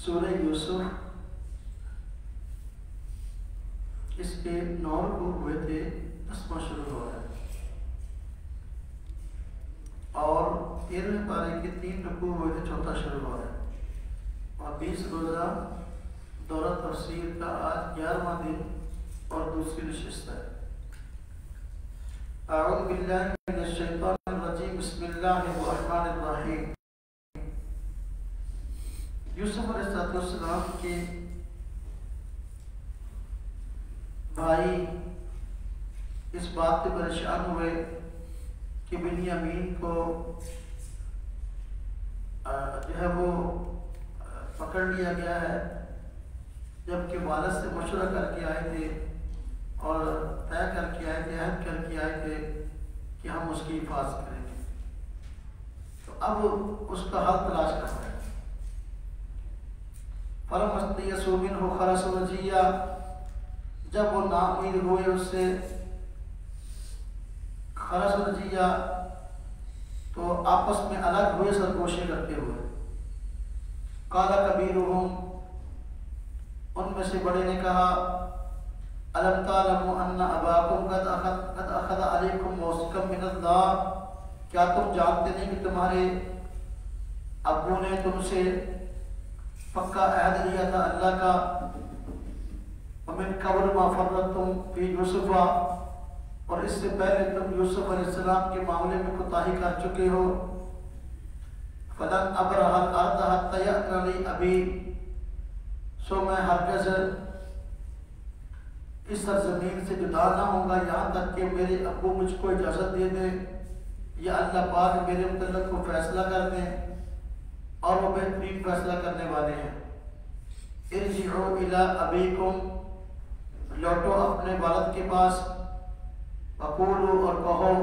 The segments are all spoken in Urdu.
سورہ یوسف اس کے 9 رکوع ہوئے تھے، 10واں شروع ہو رہا ہے، اور 13ویں پارے کے 3 رکوع ہوئے تھے، 4تھا شروع ہو رہا ہے، اور 20 روزہ دورہ تفسیر کا آج 11واں دن اور دوسری نشست ہے۔ اعوذ باللہ من الشیطان الرجیم، بسم اللہ الرحمن الرحیم۔ یوسف علیہ السلام کے بھائی اس بات سے پریشان ہوئے کہ بنیامین کو جو ہے وہ پکڑ لیا گیا ہے، جبکہ والد سے مشورہ کر کے آئے تھے اور طے کر کے آئے تھے، عہد کر کے آئے تھے کہ ہم اس کی حفاظت کریں گے، تو اب اس کا حل تلاش کرنا ہے۔ فَلَمَّا اسْتَيْأَسُوا مِنْهُ خَلَصُوا نَجِيًّا، جب وہ نا امید ہوئے اس سے، خَلَصُوا نَجِيًّا تو آپس میں الگ ہوئے سرگوشی کرتے ہوئے۔ قَالَ كَبِيرُهُمْ، ان میں سے بڑے نے کہا، أَلَمْ تَعْلَمُوا أَنَّ أَبَاكُمْ قَدْ أَخَذَ عَلَيْكُمْ مَوْثِقًا مِنَ اللَّهِ، کیا تم جانتے نہیں کہ تمہارے ابو نے تم سے پکا عہد لیا تھا اللہ کا، وَمِن قَبْلُ مَا فَرَّطْتُمْ فِي يُوسُفَ، اور اس سے پہلے تم یوسف علیہ السلام کے معاملے میں کوتاہی کر چکے ہو۔ فَلَنْ أَبْرَحَ الْأَرْضَ حَتَّى يَأْذَنَ لِي أَبِي، سو میں ہرگز اس سرزمین سے جدا نہ ہوں گا یہاں تک کہ میرے ابو مجھ کو اجازت دے دیں، یا اللہ پاک میرے متعلق کو فیصلہ کر دیں، اور وہ بہترین فیصلہ کرنے والے ہیں۔ ارجعوا الی ابیکم، لوٹو اپنے والد کے پاس، وقولوا، اور کہو،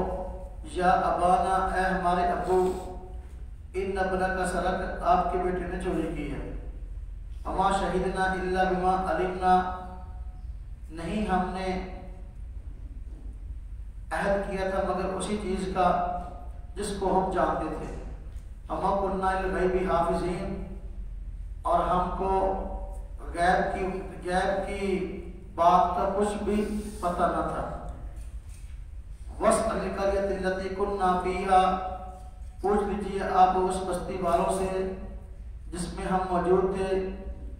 یا ابانا، اے ہمارے ابو، ان ابنک سرق، آپ کے بیٹے نے چوری کی ہے، وما شہدنا الا بما علمنا، نہیں ہم نے عہد کیا تھا مگر اسی چیز کا جس کو ہم جانتے تھے، وما كنا للغیب حافظین، اور ہم کو غیب کی بات کا کچھ بھی پتہ نہ تھا۔ وَاسْأَلِ الْقَرْيَةَ الَّتِي كُنَّا فِيهَا، پوچھ لیجیے آپ اس بستی والوں سے جس میں ہم موجود تھے،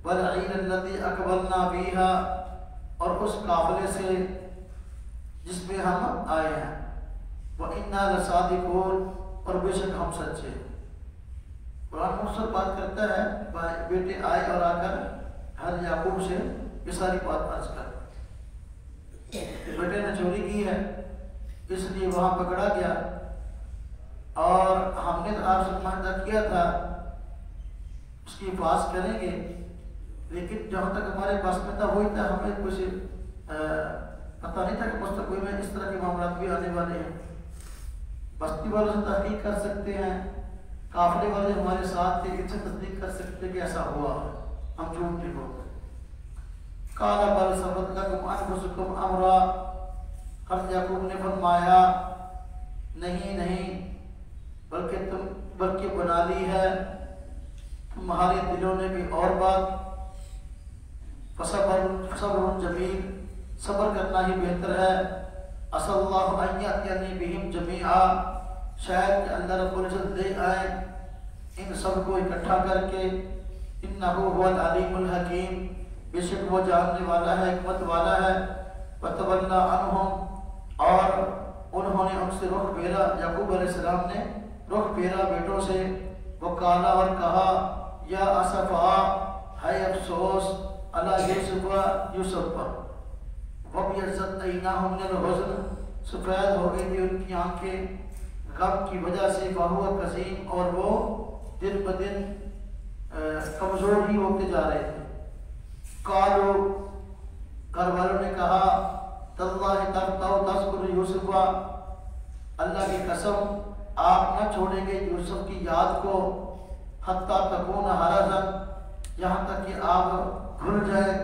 وَالْعِيرَ الَّتِي أَقْبَلْنَا فِيهَا، اور اس قافلے سے جس میں ہم آئے ہیں، وَإِنَّا لَصَادِقُونَ، اور بے شک ہم سچے۔ قرآن مختصر بات کرتا ہے، بیٹے آئے اور آ کر حضرت یعقوب سے یہ ساری بات عرض کر، بیٹے نے چوری کی ہے اس لیے وہاں پکڑا گیا، اور ہم نے آپ سے معاہدہ کیا تھا اس کی حفاظت کریں گے، لیکن جہاں تک ہمارے پاس میں تھا وہی تھا، ہمیں کچھ پتہ نہیں تھا کہ مستقبل میں اس طرح کے معاملات بھی آنے والے ہیں۔ بستی والوں سے تحقیق کر سکتے ہیں، قافلے والے ہمارے ساتھ تھے، ان سے تصدیق کر سکتے کہ ایسا ہوا، ہم جھوٹ نہیں بولتے۔ قال بل سولت لكم انفسكم امرا، حضرت یعقوب نے فرمایا، نہیں بلکہ بنا لی ہے تمہارے دلوں نے بھی اور بات، فصبر جمیل، صبر کرنا ہی بہتر ہے۔ عسى الله ان يأتيني بهم جميعا، شاید کہ اللہ رب العزت لے آئے ان سب کو اکٹھا کر کے، انه هو العلیم الحکیم، بے شک وہ جاننے والا ہے، حکمت والا ہے۔ وتولى عنهم، اور انہوں نے ان سے رخ پھیرا، یعقوب علیہ السلام نے رخ پھیرا بیٹوں سے، وہ کالا، اور کہا، یا اسفا، ہے افسوس، علی یوسف پر، وَابْيَضَّتْ عَيْنَاهُ مِنَ الْحُزْنِ، سفید ہو گئی تھی ان کی آنکھیں غم کی وجہ سے، فَهُوَ كَظِيمٌ، اور وہ دن بدن کمزور ہی ہوتے جا رہے تھے۔ قالوا، گھر والوں نے کہا، تاللہ تفتأ تذکر یوسف، اللہ کی قسم آپ نہ چھوڑیں گے یوسف کی یاد کو، حتیٰ تکون حرزا، یہاں تک کہ آپ گھل جائیں،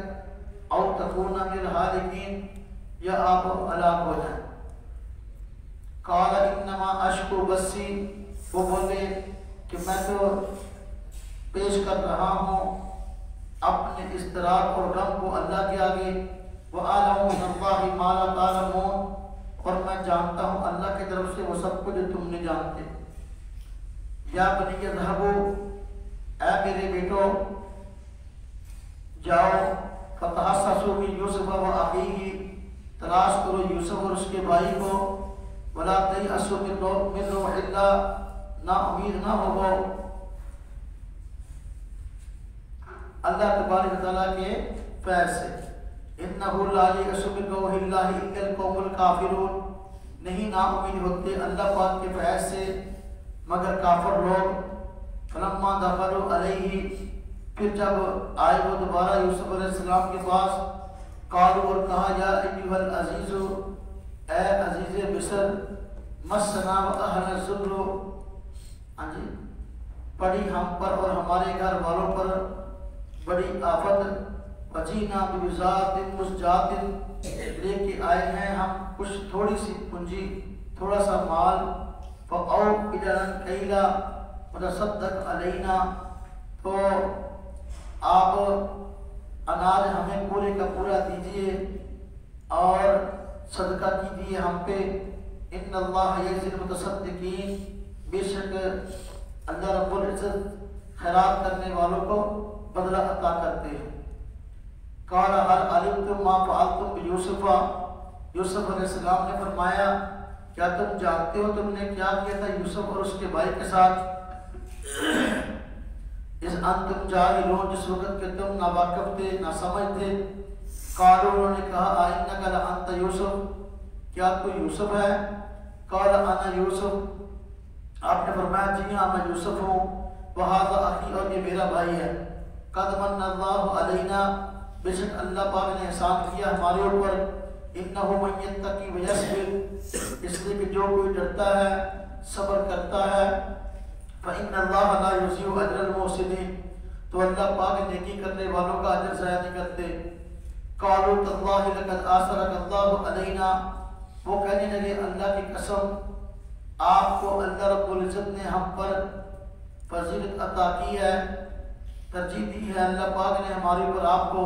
او تکون من الحالکین، یا آپ ہلاک ہو جائیں۔ قال انما اشکو بسی، وہ بولے کہ میں تو پیش کر رہا ہوں اپنے اضطراب اور غم کو اللہ کے آگے، وَأَعْلَمُ مِنَ اللَّهِ مَا لَا تَعْلَمُونَ، اور میں جانتا ہوں اللہ کی طرف سے وہ سب کچھ جو تم نہیں جانتے۔ یا بنی اذهبوا، اے میرے بیٹو جاؤ، فتحسسوا من یوسف و اخیہ، تلاش کرو یوسف اور اس کے بھائی کو، ولا تیأسوا من روح اللہ، نا امید نہ ہو اللہ تبارک تعالیٰ کے فیض سے۔ انہ لا ییأس من روح اللہ الا القوم الکافرون، نہیں نا امید ہوتے اللہ پاک کے فیض سے مگر کافر لوگ۔ فلما دخلوا علیہ، پھر جب آئے وہ دوبارہ یوسف علیہ السلام کے پاس، قالوا، اور کہا، یا ایھا العزیز، اے عزیز مصر، مسنا واہلنا الضر، ہاں جی پڑی ہم پر اور ہمارے گھر والوں پر بڑی آفت، وجینا ببضاعۃ مزجاۃ، لے کے آئے ہیں ہم کچھ تھوڑی سی پونجی، تھوڑا سا مال، فاوف لنا الکیل وتصدق علینا، تو آپ اناج ہمیں پورے کا پورا دیجئے اور صدقہ کیجیے ہم پہ، ان اللہ یجزی المتصدقین، بے شک اللہ رب العزت خیرات کرنے والوں کو بدلہ عطا کرتے ہیں۔ قال هل علمتم ما فعلتم بيوسف، یوسف علیہ السلام نے فرمایا، کیا تم جانتے ہو تم نے کیا کیا تھا یوسف اور اس کے بھائی کے ساتھ؟ اس انتم جاہلون، جس وقت کہ تم ناواقف تھے، نہ سمجھ تھے۔ قالوا، انہوں نے کہا، آئنک لانت یوسف، کیا تو یوسف ہے؟ قال انا یوسف، آپ نے فرمایا جی ہاں میں یوسف ہوں، وہذا اخی، اور یہ میرا بھائی ہے۔ قد من اللہ علینا، بے شک اللہ پاک نے احسان کیا ہمارے اوپر، انہ من یتقی ویصبر، اس لیے کہ جو کوئی ڈرتا ہے صبر کرتا ہے، فإن اللہ لا یضیع اجر المحسنین، تو اللہ پاک نیکی کرنے والوں کا اجر ضائع نہیں کرتے۔ قالوا تاللہ لقد آثرک اللہ علینا، وہ کہنے لگے اللہ کی قسم آپ کو اللہ رب العزت نے ہم پر فضیلت عطا کی ہے، ترجیح دی ہے اللہ پاک نے ہمارے اوپر آپ کو،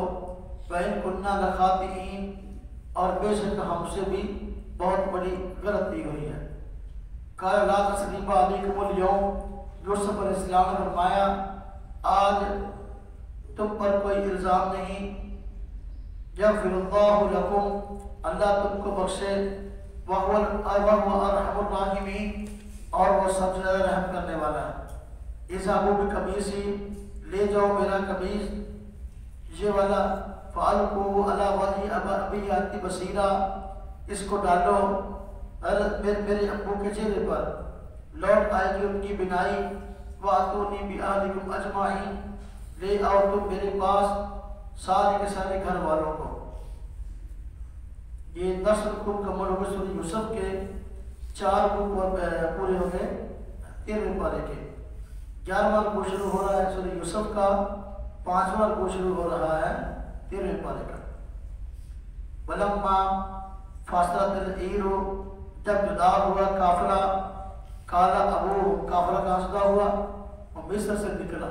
وَإِن كُنَّا لَخَاطِئِينَ، اور بے شک ہم سے بھی بہت بڑی غلطی ہوئی ہے۔ قَالَ لَا تَثْرِيبَ عَلَيْكُمُ الْيَوْمَ، یوسف علیہ السلام نے فرمایا آج تم پر کوئی الزام نہیں، یغفر اللہ لکم، اللہ تم کو بخشے، وَهُوَ أَرْحَمُ الرَّاحِمِينَ، اور وہ سب سے زیادہ رحم کرنے والا ہے۔ اذهبوا بقمیصی، لے جاؤ میرا قمیص یہ والا، فَأَلْقُوهُ عَلَى وَجْهِ أَبِي يَأْتِ بَصِيرًا، اس کو ڈالو میرے ابو کے چہرے پر، لوٹ آئے گی ان کی بنائی، وَأْتُونِي بِأَهْلِكُمْ أَجْمَعِينَ، لے آؤ تم میرے پاس سارے کے سارے گھر والوں کو۔ یہ 10 رکوع مکمل ہو گئے سورہ یوسف کے، 4 رکوع پورے ہو گئے 13ویں پارے کے۔ 11واں رکوع شروع ہو رہا ہے سورہ یوسف کا، 5واں رکوع شروع ہو رہا ہے 13ویں پارے کا۔ وَلَمَّا فَاصَلَتِ الْعِيرُ، جب جدا ہوا قافلہ، قال ابوہ، قافلہ کہاں جدا ہوا؟ وہ مصر سے نکلا،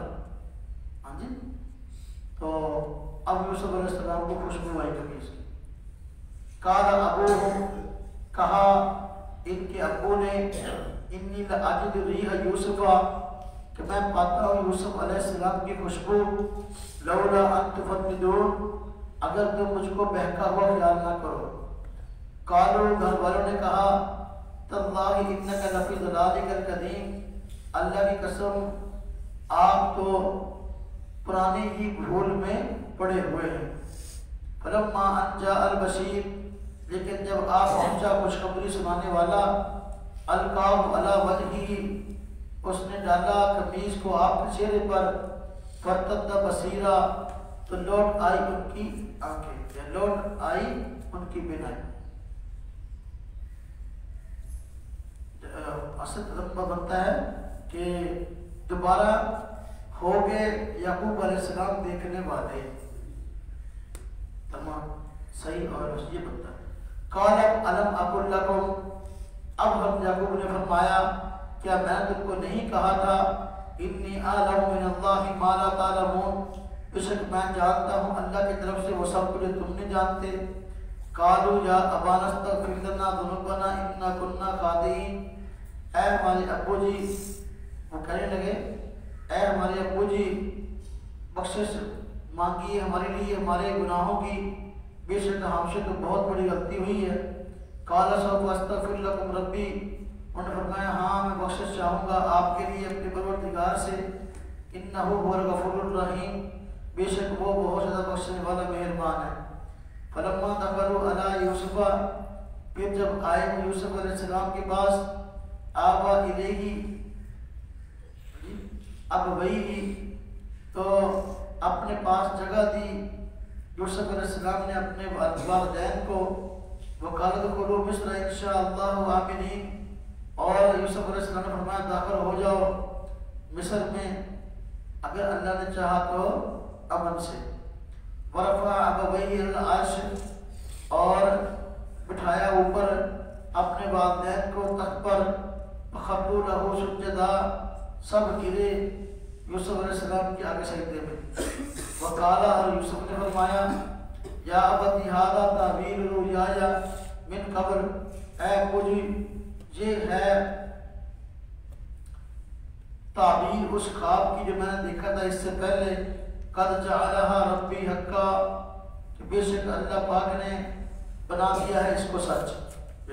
ہاں جی، تو اب یوسف علیہ السلام کو خوشبو آئی قمیص کی۔ قال ابوہ، کہا ان کے ابو نے، انی لأجد ریح یوسف، کہ میں پاتا ہوں یوسف علیہ السلام کی خوشبو، لولا ان تفتدون، اگر تم مجھ کو بہکا ہوا خیال نہ کرو۔ قالوا، گھر والوں نے کہا، تاللہ انک لفی ضلالک القدیم، اللہ کی قسم آپ تو پرانی ہی بھول میں پڑے ہوئے ہیں۔ فلما ان جاء البشیر، لیکن جب آپ پہنچا خوشخبری سنانے والا، القاہ علی وجہہ، اس نے ڈالا قمیص کو آپ کے چہرے پر، فرتد بصیرا، تو لوٹ آئی ان کی آنکھیں، یا لوٹ آئی ان کی بینائی۔ اصل تجربہ بنتا ہے کہ دوبارہ ہو گئے یعقوب علیہ السلام دیکھنے والے، تمام صحیح، اور یہ بنتا ہے۔ قال الم اقل لکم، اب ہم یعقوب نے فرمایا کیا میں تم کو نہیں کہا تھا، انی اعلم من اللہ ما لا تعلمون، بے شک میں جانتا ہوں اللہ کی طرف سے وہ سب کچھ تم نہیں جانتے۔ قالوا یا ابانا استغفر لنا ذنوبنا انا كنا خاطئین، اے ہمارے ابو جی، وہ کہنے لگے اے ہمارے ابو جی بخشش مانگیے ہمارے لیے ہمارے گناہوں کی، بے شک ہم سے تو بہت بڑی غلطی ہوئی ہے۔ قال سوف استغفر لكم ربی، انہوں نے فرمایا ہاں میں بخشش چاہوں گا آپ کے لیے اپنے پروردگار سے، انہ هو الغفور الرحیم، بے شک وہ بہت زیادہ بخشنے والا مہربان ہے۔ فلما دخلوا علی یوسف، پھر جب آئے وہ یوسف علیہ السلام کے پاس، آوا الیہ ابویہ، تو اپنے پاس جگہ دی یوسف علیہ السلام نے اپنے والدین کو، وقالوا ادخلوا مصر ان شاء اللہ آمنین، اور یوسف علیہ السلام نے فرمایا داخل ہو جاؤ مصر میں اگر اللہ نے چاہا تو امن سے۔ ورفع ابویہ العرش، اور بٹھایا اوپر اپنے والدین کو تخت پر، فخروا لہ سجدا، سب گرے یوسف علیہ السلام کے آگے سجدے میں۔ وقال، اور یوسف نے فرمایا یا ابت ھذا تعبیر رؤیایا من قبل، اے ابو جی یہ ہے تعبیر اس خواب کی جو میں نے دیکھا تھا اس سے پہلے، قد جعلها ربی حقا، کہ بے شک اللہ پاک نے بنا دیا ہے اس کو سچ،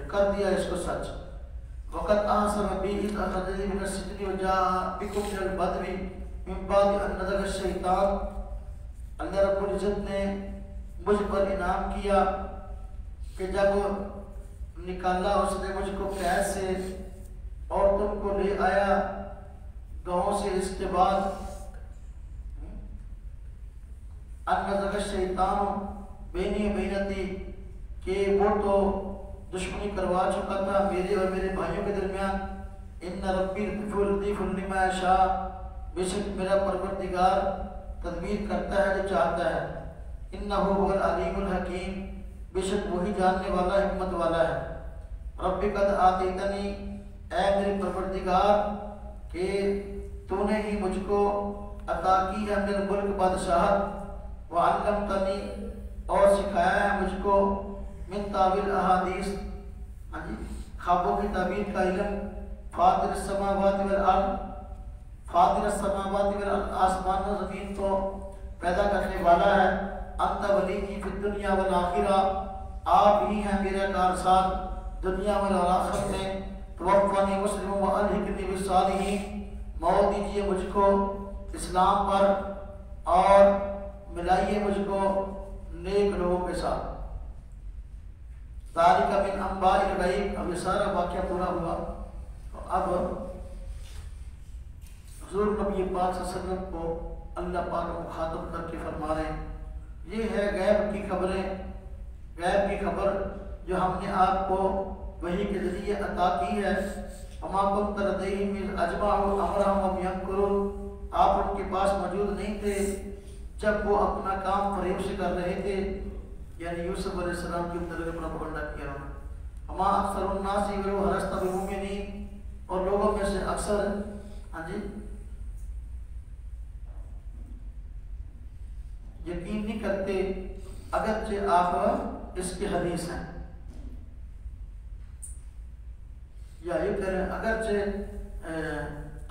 کر دیا اس کو سچ۔ وقت احسن بی اذ اخرجنی من السجن وجاء بکم من البدو من بعد ان نزغ الشیطان، اللہ رب العزت نے مجھ پر انعام کیا کہ جب نکالا اس نے مجھ کو قید سے اور تم کو لے آیا گاؤں سے، اس کے بعد ان نزغ الشیطان بینی بینتی، کہ وہ تو دشمنی کروا چکا تھا میرے اور میرے بھائیوں کے درمیان۔ ان ربی لطیف لما یشاء، بے شک میرا پروردگار تدبیر کرتا ہے جو چاہتا ہے۔ انہ هو العلیم الحکیم، بے شک وہی جاننے والا حکمت والا ہے۔ رب قد آتیتنی، اے میرے پروردگار کہ تو نے ہی مجھ کو عطا کی ہے من الملک بادشاہت، وعلمتنی، اور سکھایا ہے مجھ کو من تعبیر احادیث، خوابوں کی تعبیر کا علم، فاطر السماوات والارض، فاطر السماوات والارض، آسمان و زمین کو پیدا کرنے والا ہے۔ انت ولی کی فی الدنیا والآخرہ، آپ ہی ہیں میرا کارساز دنیا والآخرت میں۔ توفنی مسلم والحقنی بالصالحین، موت دیجیے مجھ کو اسلام پر اور ملائیے مجھ کو نیک لوگوں کے ساتھ۔ ذالک من انباء الغیب، اب یہ سارا واقعہ پورا ہوا۔ تو اب حضور نبی پاک صلی اللہ علیہ وسلم کو اللہ پاک مخاطب کر کے فرما رہے ہیں یہ ہے غیب کی خبریں، غیب کی خبر جو ہم نے آپ کو وحی کے ذریعے عطا کی ہے۔ وما كنت لديهم اذ اجمعوا امرهم ويمكرون، آپ ان کے پاس موجود نہیں تھے جب وہ اپنا کام فریب سے کر رہے تھے، یعنی یوسف علیہ السلام کی طرف اپنا پکڑنا کیا انہوں نے۔ وما اکثر الناس ولو حرصت بمؤمنین، اور لوگوں میں سے اکثر یقین نہیں کرتے اگرچہ آپ اس کی حدیث ہیں، یا یہ کہہ رہے ہیں اگرچہ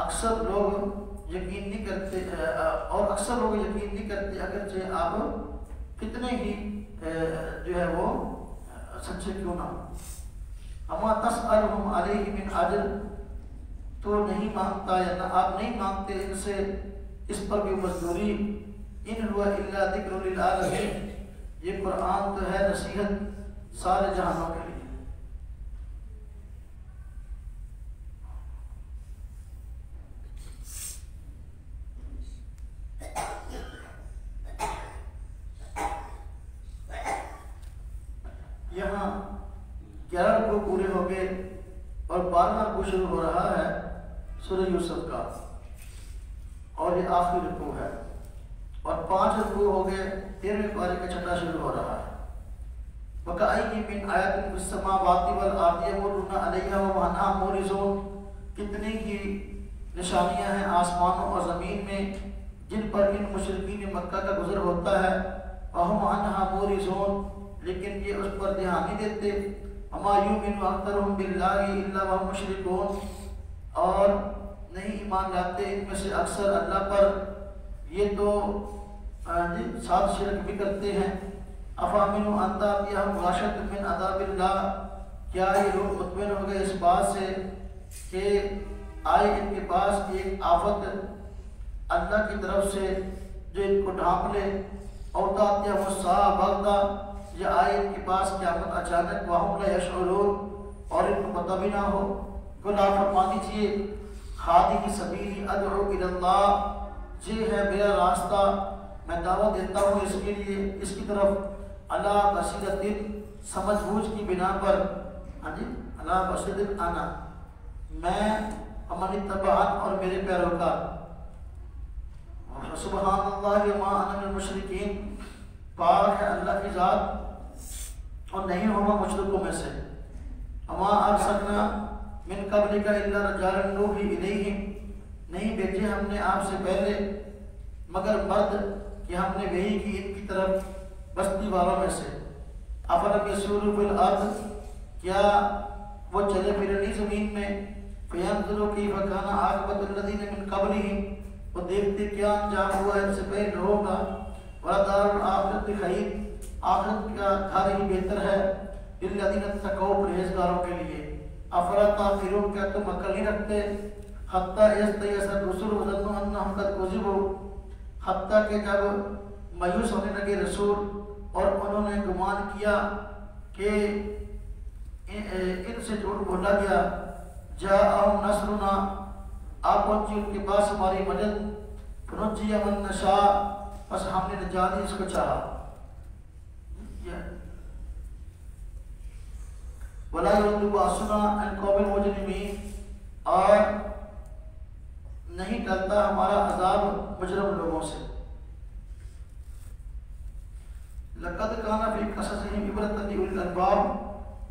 اکثر لوگ یقین نہیں کرتے، اور اکثر لوگ یقین نہیں کرتے اگرچہ آپ کتنے ہی جو ہے وہ سچے کیوں نہ ہو۔ اما تسألهم علیہ من اجر، تو نہیں مانگتا یا نہ آپ نہیں مانگتے ان سے اس پر بھی مزدوری۔ ان هو الا ذکر للعالمین، یہ قرآن تو ہے نصیحت سارے جہانوں کے لیے۔ یہاں 11 رکوع پورے ہو گئے اور 12واں رکوع شروع ہو رہا ہے سورہ یوسف کا، اور یہ آخری رکوع ہے، اور 5 رکوع ہو گئے، 13ویں پارے کا چھٹا شروع ہو رہا ہے۔ وَكَأَيٍّ مِّنْ آیَةٍ فِي السَّمَاوَاتِ وَالْأَرْضِ يَمُرُّونَ عَلَيْهَا وَهُمْ عَنْهَا مُعْرِضُونَ، کتنی ہی نشانیاں ہیں آسمانوں اور زمین میں جن پر ان مشرکین مکہ کا گزر ہوتا ہے، وَهُمْ عَنْهَا مُورِزُونَ، لیکن یہ اس پر دھیان نہیں دیتے، وَمَا يُؤْمِنُ أَكْثَرُهُم بِاللَّهِ إِلَّا وَهُمْ مُشْرِكُونَ، اور نہیں ایمان لاتے ان میں سے اکثر اللہ پر، یہ تو ساتھ شرک بھی کرتے ہیں۔ أَفَأَمِنُوا أَن تَأْتِيَهُمْ غَاشِيَةٌ مِّنْ عَذَابِ اللَّهِ، کیا یہ لوگ مطمئن ہو گئے اس بات سے کہ آئے ان کے پاس ایک آفت اللہ کی طرف سے جو ان کو ڈھانپ لے، اور تأتیہم الساعۃ بغتۃ، یا آئے ان کے پاس قیامت اچانک، وہم لا یشعرون، اور ان کو پتہ بھی نہ ہو۔ قل آپ فرما دیجیے، ہادی سبیلی ادعو الی اللہ، یہ ہے میرا راستہ، میں دعوت دیتا ہوں اس کے لیے، اس کی طرف، اللہ بصیرۃ، سمجھ بوجھ کی بنا پر، اللہ بصیرۃ انا، میں، ومن اتبعن، اور میرے پیروکار۔ سبحان اللہ وما انا من المشرکین، پاک ہے اللہ کی ذات اور نہیں ہوں میں مشرکوں میں سے۔ وما ارسلنا من قبلک الا رجالا نوحی الیہم، نہیں بھیجے ہم نے آپ سے پہلے مگر مرد کہ ہم نے وحی کی ان کی طرف بستی والوں میں سے۔ افلم یسوروا فی الارض، کیا وہ چلے پھرے نہیں زمین میں، فینظروا کیف کان عاقبۃ الذین من قبلہم، وہ دیکھتے کیا انجام ہوا ان سے پہلے لوگوں کا، وَلَدَارُ الْآخِرَةِ خَيْرٌ، آخرت کا گھر ہی بہتر ہے، لِلَّذِينَ اتَّقَوْا، پرہیزگاروں کے لیے۔ أَفَلَا تَعْقِلُونَ، کیا تم عقل نہیں رکھتے؟ حَتَّىٰ يَسْتَيْأَسَ الرُّسُلُ وَظَنُّوا أَنَّهُمْ قَدْ كُذِبُوا، حتیٰ کہ جب مایوس ہونے لگے رسول اور انہوں نے گمان کیا کہ ان سے جھوٹ بولا گیا، جاءہم نصرنا، آپ پہنچی ان کے پاس ہماری مدد، فنجی من نشاء، بس ہم نے نجات دی اس کو چاہا، ولا يرد بأسنا عن قوم المجرمين، اور نہیں ٹلتا ہمارا عذاب مجرم لوگوں سے۔ لقد كان في قصصهم عبرة لأولي الألباب،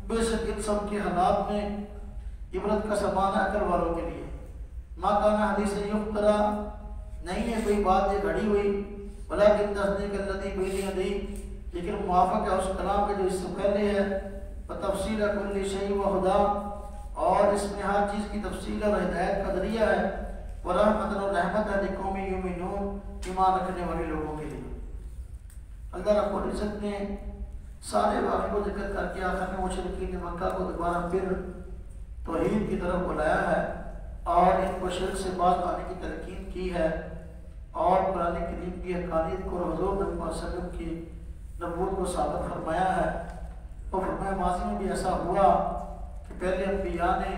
بے شک ان سب کے حالات میں عبرت کا سامان ہے عقل والوں کے لیے۔ ما كان حدیث یفترا، نہیں ہے کوئی بات یہ گھڑی ہوئی، ولكن تصدیق الذی بین یدیہ، لیکن موافق ہے اس کلام کے جو اس سے پہلے ہے، وتفصیل کل شیء وہدی، اور اس میں ہر چیز کی تفصیل اور ہدایت کا ذریعہ ہے، ورحمت اور رحمت ہے لقوم یؤمنون، ایمان رکھنے والے لوگوں کے لیے۔ اللہ رب العزت نے سارے واقعے کو ذکر کر کے آخر میں مشرکین مکہ کو دوبارہ پھر توحید کی طرف بلایا ہے اور ان کو شرک سے باز آنے کی تلقین کی ہے، اور قرآن کریم کی حقانیت کو حضور نبی صلی اللہ علیہ وسلم کی نبوت کو ثابت فرمایا ہے۔ اور فرمایا ماضی میں بھی ایسا ہوا کہ پہلے انبیاء نے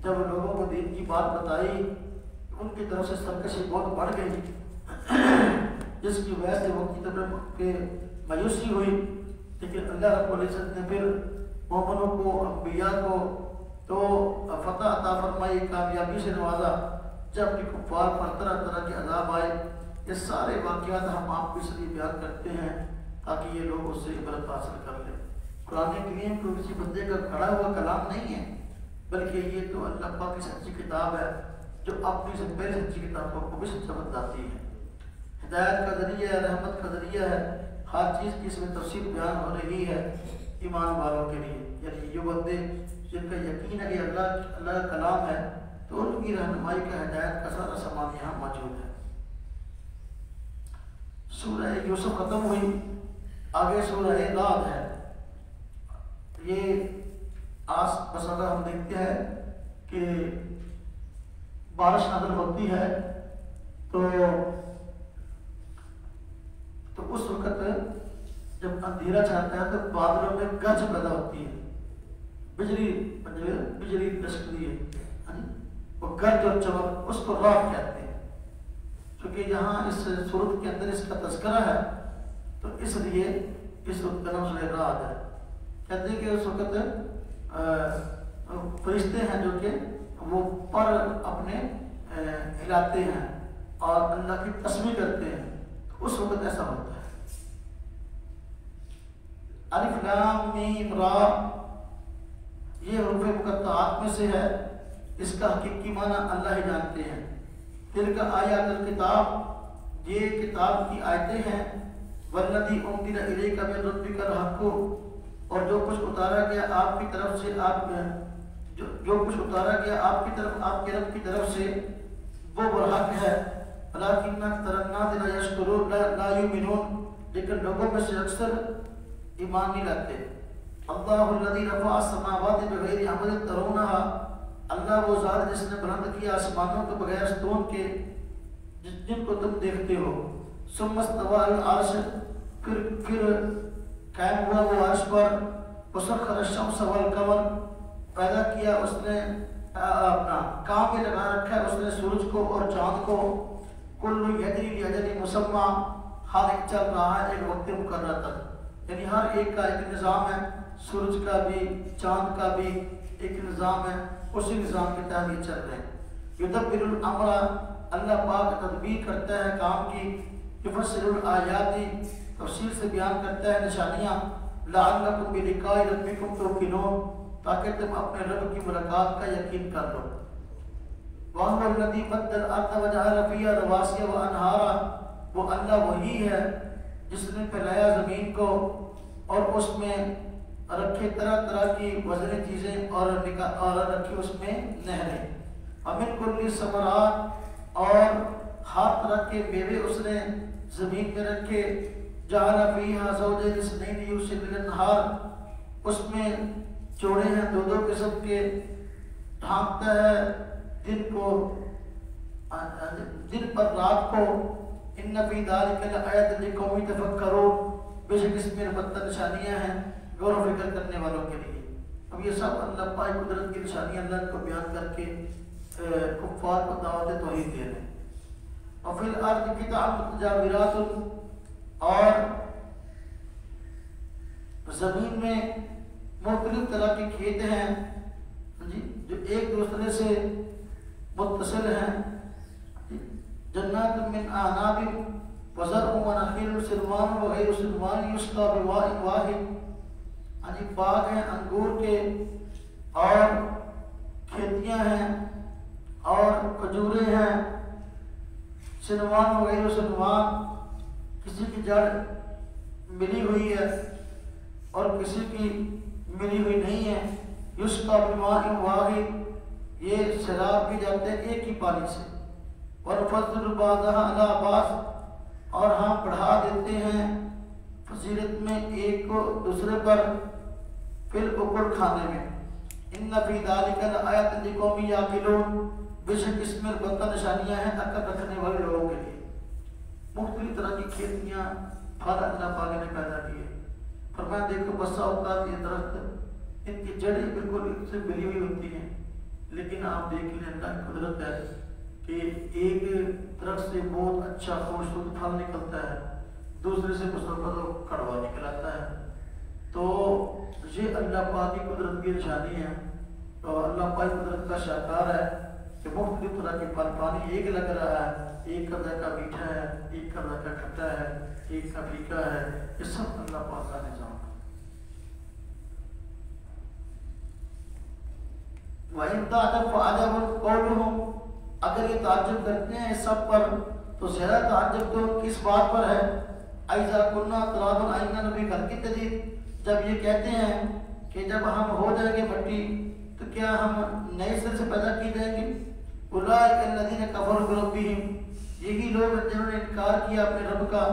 جب لوگوں کو دین کی بات بتائی، ان کی طرف سے سرکشی بہت بڑھ گئی، جس کی وجہ سے وہ کی طرف کے مایوسی ہوئی، لیکن اللہ رب العزت نے پھر مومنوں کو، انبیاء کو تو فتح عطا فرمائی، کامیابی سے نوازا، جب کہ کفار پر طرح طرح کے عذاب آئے۔ یہ سارے واقعات ہم آپ کو اس لیے بیان کرتے ہیں تاکہ یہ لوگ اس سے عبرت حاصل کر لیں۔ قرآن کریم کو کسی بندے کا کھڑا ہوا کلام نہیں ہے، بلکہ یہ تو اللہ پاک کی سچی کتاب ہے جو اپنی سے پہلے سچی کتابوں کو بھی سچا بتاتی ہے، ہدایت کا ذریعہ ہے، رحمت کا ذریعہ ہے، ہر چیز کی اس میں تفصیل بیان ہو رہی ہے ایمان والوں کے لیے۔ یعنی یہ بندے جن کا یقین ہے کہ اللہ کا کلام ہے، تو ان کی رہنمائی کا، ہدایت کا سارا سامان یہاں موجود ہے۔ سورہ یوسف ختم ہوئی، آگے سورہ رعد ہے۔ یہ آس پس اگر ہم دیکھتے ہیں کہ بارش نازل ہوتی ہے تو اس وقت جب اندھیرا چھاتا ہے تو بادلوں میں گرج پیدا ہوتی ہے، بجلی لشکتی ہے، وہ گرج اور چمک، اس کو رعد کہتے ہیں۔ چونکہ یہاں اس سورت کے اندر اس کا تذکرہ ہے تو اس لیے اس سورت کا نام سورہ رعد ہے۔ کہتے ہیں کہ اس وقت فرشتے ہیں جو کہ وہ پر اپنے ہلاتے ہیں اور اللہ کی تسبیح کرتے ہیں، تو اس وقت ایسا ہوتا ہے۔ الف لام میم را، یہ حروف مقطعات میں سے ہے، اس کا حقیقی معنی اللہ ہی جانتے ہیں۔ تلک آیات الکتاب، یہ کتاب کی آیتیں ہیں، والذی انزل الیک من ربک الحق، اور جو کچھ اتارا گیا آپ کی طرف سے جو کچھ اتارا گیا آپ کی طرف آپ کے رب کی طرف سے وہ برحق ہے، ولکن اکثر الناس لا یشکرون لا یؤمنون، لیکن لوگوں میں سے اکثر ایمان نہیں لاتے۔ اللہ الذی رفع السماوات بغیر عمد ترونها، اللہ وہ ذات جس نے بلند کیا آسمانوں کو بغیر ستون کے جن کو تم دیکھتے ہو، ثم استوى علی العرش، پھر قائم ہوا وہ عرش پر، وسخر الشمس والقمر، پیدا کیا اس نے اپنا کام میں لگا رکھا ہے اس نے سورج کو اور چاند کو، کل یجری لاجل مسمى، ہر ایک چل رہا ہے ایک وقت مقرر تک، یعنی ہر ایک کا ایک نظام ہے، سورج کا بھی چاند کا بھی ایک نظام ہے، اسی نظام کے تحت یہ چل رہے ہیں۔ یدبر الامر، اللہ پاک تدبیر کرتا ہے کام کی، یفسر الآیات، تفصیل سے بیان کرتا ہے نشانیاں، لعلکم بلقاء ربکم توقنون، تاکہ تم اپنے رب کی ملاقات کا یقین کر لو۔ وَهُوَ الَّذِي مَدَّ الْأَرْضَ وَجَعَلَ فِيهَا رَوَاسِيَ وَأَنْهَارًا، وہ اللہ وہی ہے جس نے پھیلایا زمین کو اور اس میں رکھے طرح طرح کی وزنی چیزیں اور رکھی اس میں نہریں، وَمِن كُلِّ الثَّمَرَاتِ، اور ہر طرح کے میوے اس نے زمین میں رکھے، جعل فیہا زوجین اثنین یغشی النہار، اس میں جوڑے ہیں دو دو قسم کے، ڈھانپتا ہے دن پر رات کو، ان فی ذلک لآیۃ لقوم یتفکرون، بے شک اس میں البتہ نشانیاں ہیں غور و فکر کرنے والوں کے لیے۔ اب یہ سب اللہ پاک قدرت کی نشانیاں اللہ کو بیان کر کے کفار کو دعوت توحید دے رہے ہیں۔ اور فی الارض قطع متجاورات، اور زمین میں مختلف طرح کے کھیت ہیں جو ایک دوسرے سے متصل ہیں، جنات من اعناب وزرع ونخیل صنوان وغیر صنوان یسقى بماء واحد، باغ ہیں انگور کے اور کھیتیاں ہیں اور کھجوریں ہیں، صنوان وغیر صنوان، کسی کی جڑ ملی ہوئی ہے اور کسی کی ملی ہوئی نہیں ہے، یسقى بماء واحد، یہ سیراب بھی جاتے ہیں ایک ہی پانی سے، ونفضل بعضها على بعض، اور ہم بڑھا دیتے ہیں فضیلت میں ایک کو دوسرے پر، پھر اوپر کھانے میں، ان فی ذلک لآیۃ لقوم یعقلون، بے شک اس میں البتہ نشانیاں ہیں عقل رکھنے والے لوگوں کے لیے۔ مختلف طرح کی کھیتیاں پھل اللہ پاک نے پیدا کیے، فرمایا دیکھو بسا اوقات یہ درخت ان کی جڑیں بالکل ان سے ملی ہوئی ہوتی ہیں، لیکن آپ دیکھ لیں اللہ کی قدرت ہے کہ ایک درخت سے بہت اچھا خوبصورت پھل نکلتا ہے، دوسرے سے مسلسل کڑوا نکل آتا ہے۔ تو یہ اللہ پاک کی قدرت کی نشانی ہے، تو اللہ پاک قدرت کا شاہکار ہے کہ مختلف طرح کے پھل، پانی ایک لگ رہا ہے، ایک کا ذائقہ میٹھا ہے، ایک کا ذائقہ کھٹا ہے، ایک کا پھیکا ہے، یہ سب اللہ پاک کا نظام ہے۔ وَإِن تَعْجَبْ فَعَجَبٌ قَوْلُهُمْ، اگر یہ تعجب کرتے ہیں اس سب پر تو زیادہ تعجب تو کس بات پر ہے، أَإِذَا كُنَّا تُرَابًا أَإِنَّا لَفِي خَلْقٍ جَدِيدٍ، جب یہ کہتے ہیں کہ جب ہم ہو جائیں گے مٹی تو کیا ہم نئے سر سے پیدا کی جائیں گے، أُولَٰئِكَ الَّذِينَ كَفَرُوا بِرَبِّهِمْ، یہی لوگ جنہوں نے انکار کیا اپنے رب کا،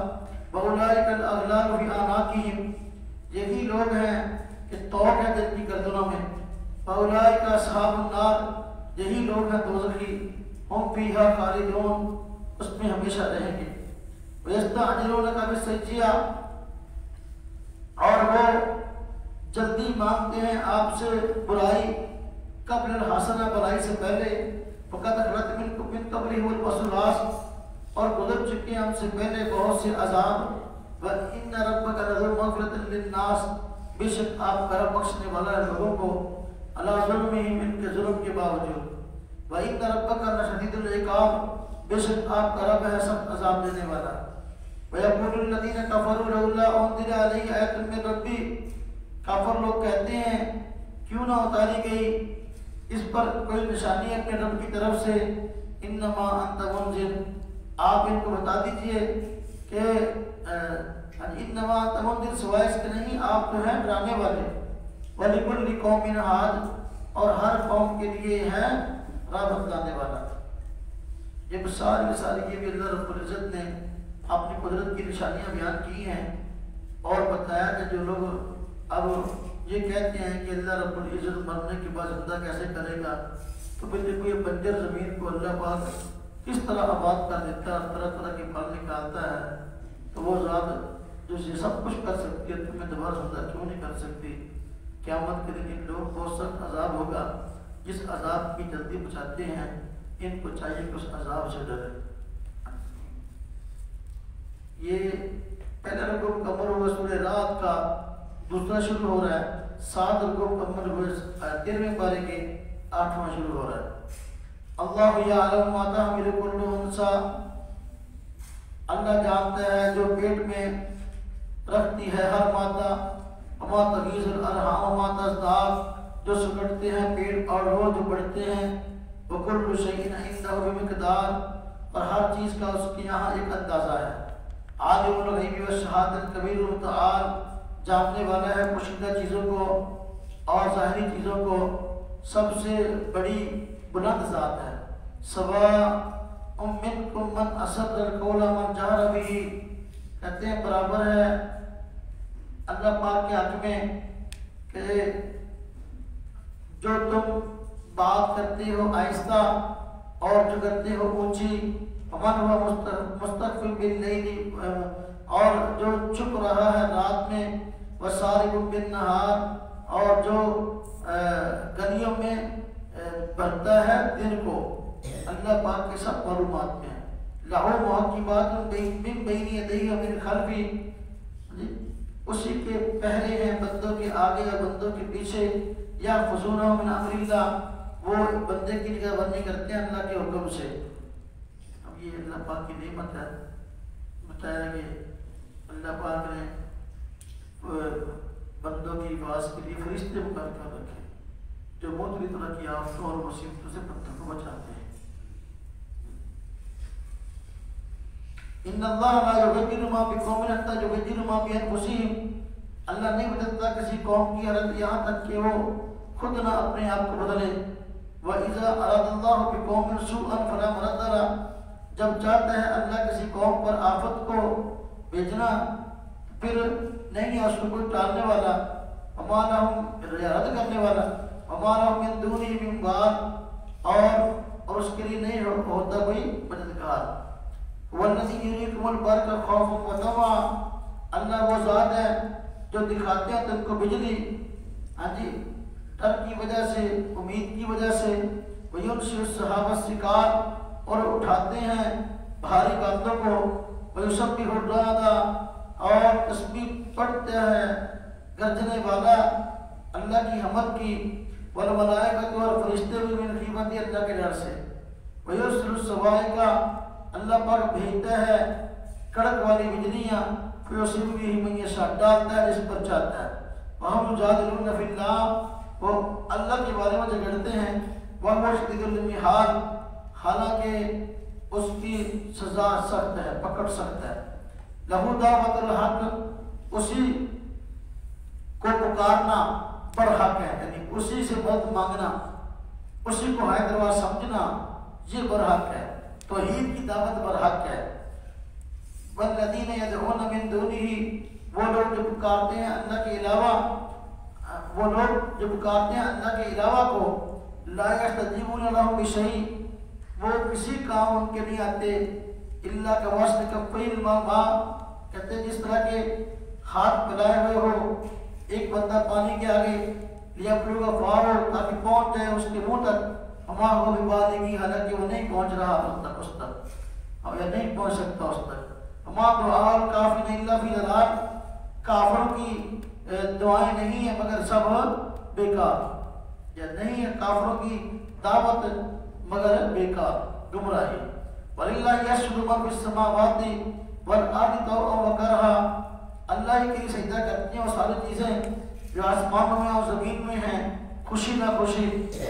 وَأُولَٰئِكَ الْأَغْلَالُ فِي أَعْنَاقِهِمْ، یہی لوگ ہیں کہ توق ہے جن کی گردنوں میں، وَأُولَٰئِكَ أَصْحَابُ النَّارِ، یہی لوگ ہیں دوزخی، ہم فیہا خالدون، اس میں ہمیشہ رہیں گے۔ وَيَسْتَعْجِلُونَكَ بِالسَّيِّئَةِ، اور وہ جلدی مانگتے ہیں آپ سے برائی، قبل الحسنہ، بھلائی سے پہلے، فَقَدْ خَلَتْ مِن قَبْلِهِمُ الْمَثُلَاتُ، اور گزر چکے ہیں ہم سے پہلے بہت سے عذاب، وَإِنَّ رَبَّكَ لَذُو مَغْفِرَةٍ لِلنَّاسِ، بے شک آپ کا رب بخشنے والا ہے لوگوں کو، عَلَىٰ ظُلْمِهِمْ، ان کے ظلم کے باوجود، وَإِنَّ رَبَّكَ لَشَدِيدُ الْعِقَابِ، بے شک آپ کا رب ہے سخت عذاب دینے والا۔ وَيَقُولُ الَّذِينَ كَفَرُوا لَوْلَا أُنزِلَ عَلَيْهِ آيَةٌ مِّن رَّبِّهِ، کافر لوگ کہتے ہیں کیوں نہ اتاری گئی اس پر کوئی نشانی اپنے رب کی طرف سے، انما انت منذر، آپ ان کو بتا دیجئے کہ انما تمنذر سوائے اس کے نہیں، آپ تو ہیں ڈرانے والے، وَلِكُلِّ قَوْمٍ هَادٍ، اور ہر قوم کے لیے ہے راہ بتلانے والا۔ یہ ساری یہ بھی اللہ رب العزت نے اپنی قدرت کی نشانیاں بیان کی ہیں اور بتایا کہ جو لوگ اب یہ کہتے ہیں کہ اللہ رب العزت مرنے کے بعد زندہ کیسے کرے گا، تو بالکل یہ بنجر زمین کو اللہ پاک کس طرح آباد کر دیتا ہے اور طرح طرح کے پھل نکالتا ہے، تو وہ ذات جو یہ سب کچھ کر سکتی ہے تمہیں دوبارہ زندہ کیوں نہیں کر سکتی؟ قیامت کے دن ان لوگوں کو بہت سخت عذاب ہوگا، جس عذاب کی جلدی بچاتے ہیں ان کو چاہیے کہ اس عذاب سے ڈرے۔ یہ پہلا رکوع مکمل ہوا سورہ رات کا، دوسرا شروع ہو رہا ہے، 7 رکوع مکمل ہوئے 13ویں پارے کے 8واں شروع ہو رہا ہے۔ اللہ یعلم ما تحمل کل انثی، اللہ جانتا ہے جو پیٹ میں رکھتی ہے ہر مادہ، وما تغیض الارحام وما تزداد، جو سکڑتے ہیں پیٹ اور روز جو بڑھتے ہیں، وکل شیء عنده بمقدار، اور ہر چیز کا اس کے یہاں ایک اندازہ ہے۔ عالم الغیب والشہادۃ الکبیر المتعال، جاننے والا ہے پوشیدہ چیزوں کو اور ظاہری چیزوں کو، سب سے بڑی بلند ذات ہے۔ سواء منکم من اسر القول من جہر بہ، کہتے ہیں برابر ہے اللہ پاک کے حق میں کہ جو تم بات کرتے ہو آہستہ اور جو کرتے ہو اونچی، ومن ہوا مستخف باللیل، اور جو چھپ رہا ہے رات میں، وسارب بالنہار، اور جو گلیوں میں بھرتا ہے دن کو، اللہ پاک کے سب معلومات میں ہے۔ لہو معقبات من بین یدیہ ومن خلفہ، اسی کے پہرے ہیں بندوں کے آگے یا بندوں کے پیچھے، یا خزونہ من امر اللہ، وہ بندے کی نگہبانی کرتے ہیں اللہ کے حکم سے۔ اب یہ اللہ پاک کی نعمت ہے، بتایا کہ اللہ پاک نے بندوں کی حفاظت کے لیے فرشتے مقرر کر رکھے جو مختلف طرح کی آفتوں اور مصیبتوں سے بندوں کو بچاتے ہیں۔ ان اللہ لا یغیر ما بقوم حتی یغیروا ما بانفسہم، اللہ نہیں بدلتا کسی قوم کی حالت یہاں تک کہ وہ خود نہ اپنے آپ کو بدلے۔ وَإِذَا أَرَادَ اللَّهُ بِقَوْمٍ سُوءًا فَلَا مَرَدَّ لَهُ، جب چاہتا ہے اللہ کسی قوم پر آفت کو بھیجنا پھر نہیں ہے اس کو کوئی ٹالنے والا، وَمَا لَهُمْ رد کرنے والا، وَمَا لَهُمْ مِن دُونِهِ مِن وَالٍ، اور اس کے لیے نہیں ہوتا کوئی مددگار۔ وَالَّذِي يُرِيكُمُ الْبَرْقَ خَوْفًا وَطَمَعًا، اللہ وہ ذات ہے جو دکھاتے ہیں تم کو بجلی، ہاں جی، ڈر کی وجہ سے، امید کی وجہ سے، وَيُنْشِئُ السَّحَابَ الثِّقَالَ، اور اٹھاتے ہیں بھاری باتوں کو، وَيُسَبِّحُ الرَّعْدَ، اور تسبیح پڑھتے ہیں گرجنے والا اللہ کی حمد کی، وَالْمَلَائِكَةُ، اور فرشتے بھی من خیفۃ اللہ کے ڈر سے، وَيُرْسِلُ الصَّوَاعِقَ، اللہ پاک بھیجتا ہے کڑک والی بجلیاں، فَيُصِيبُ بِهِ مَن يَشَاءُ، ڈالتا ہے جس پر چاہتا ہے۔ وَهُمْ يُجَادِلُونَ فِي اللَّهِ، وہ اللہ کے بارے میں جھگڑتے ہیں، وَهُوَ شَدِيدُ الْمِحَالِ، حالانکہ اس کی سزا سخت ہے، پکڑ سخت ہے۔ لَهُ دَعْوَةُ الْحَقِّ، اسی کو پکارنا برحق ہے، یعنی اسی سے مدد مانگنا، اسی کو حیدرآباد سمجھنا، یہ برحق ہے، توحید کی دعوت برحق ہے۔ والذین یدعون من دونہ، وہ لوگ جو پکارتے ہیں اللہ کے علاوہ، وہ لوگ جو پکارتے ہیں اللہ کے علاوہ کو، لا یستجیبون لهم بشیء، وہ کسی کام ان کے نہیں آتے، الا کباسط کفیہ الماء، کہتے ہیں جس طرح کے ہاتھ پھیلائے ہوئے ہو ایک بندہ پانی کے آگے، لیبلغ فاہ، تاکہ پہنچ جائے اس کے منہ تک، وما هو ببالغہ، حالانکہ وہ نہیں پہنچ رہا اس تک، اور یا نہیں پہنچ سکتا اس تک۔ وما دعاء الکافرین الا فی ضلال، کافروں کی دعائیں نہیں ہیں مگر سب بیکار، یا نہیں ہے کافروں کی دعوت مگر بیکار، گمراہی۔ وَلِلَّهِ يَسْجُدُ مَن فِي السَّمَاوَاتِ وَالْأَرْضِ طَوْعًا وَكَرْهًا، اللہ ہی کے لیے سجدہ کرتی ہیں وہ ساری چیزیں جو آسمانوں میں اور زمین میں ہیں، خوشی نہ خوشی،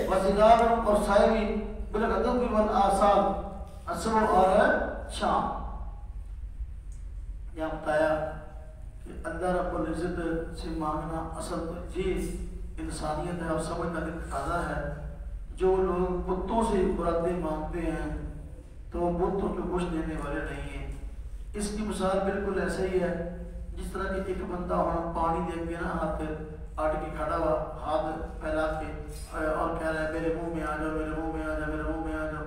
وَظِلَالٌ، اور سایہ بھی، بِالْغُدُوِّ وَالْآصَالِ، صبح اور شام. یہ بتایا کہ اللہ رب العزت سے مانگنا اصل تو یہ انسانیت ہے اور سمجھ کا تقاضا ہے. جو لوگ بتوں سے مرادیں مانگتے ہیں تو بتوں کو کچھ دینے والے نہیں ہیں. اس کی مثال بالکل ایسے ہی ہے جس طرح کہ ایک بندہ وہاں پانی دے کے نا ہاتھ آٹ کے کھڑا ہوا ہاتھ پھیلا کے اور کہہ رہا ہے میرے منہ میں آ جاؤ میرے منہ میں آ جاؤ میرے منہ میں آ جاؤ.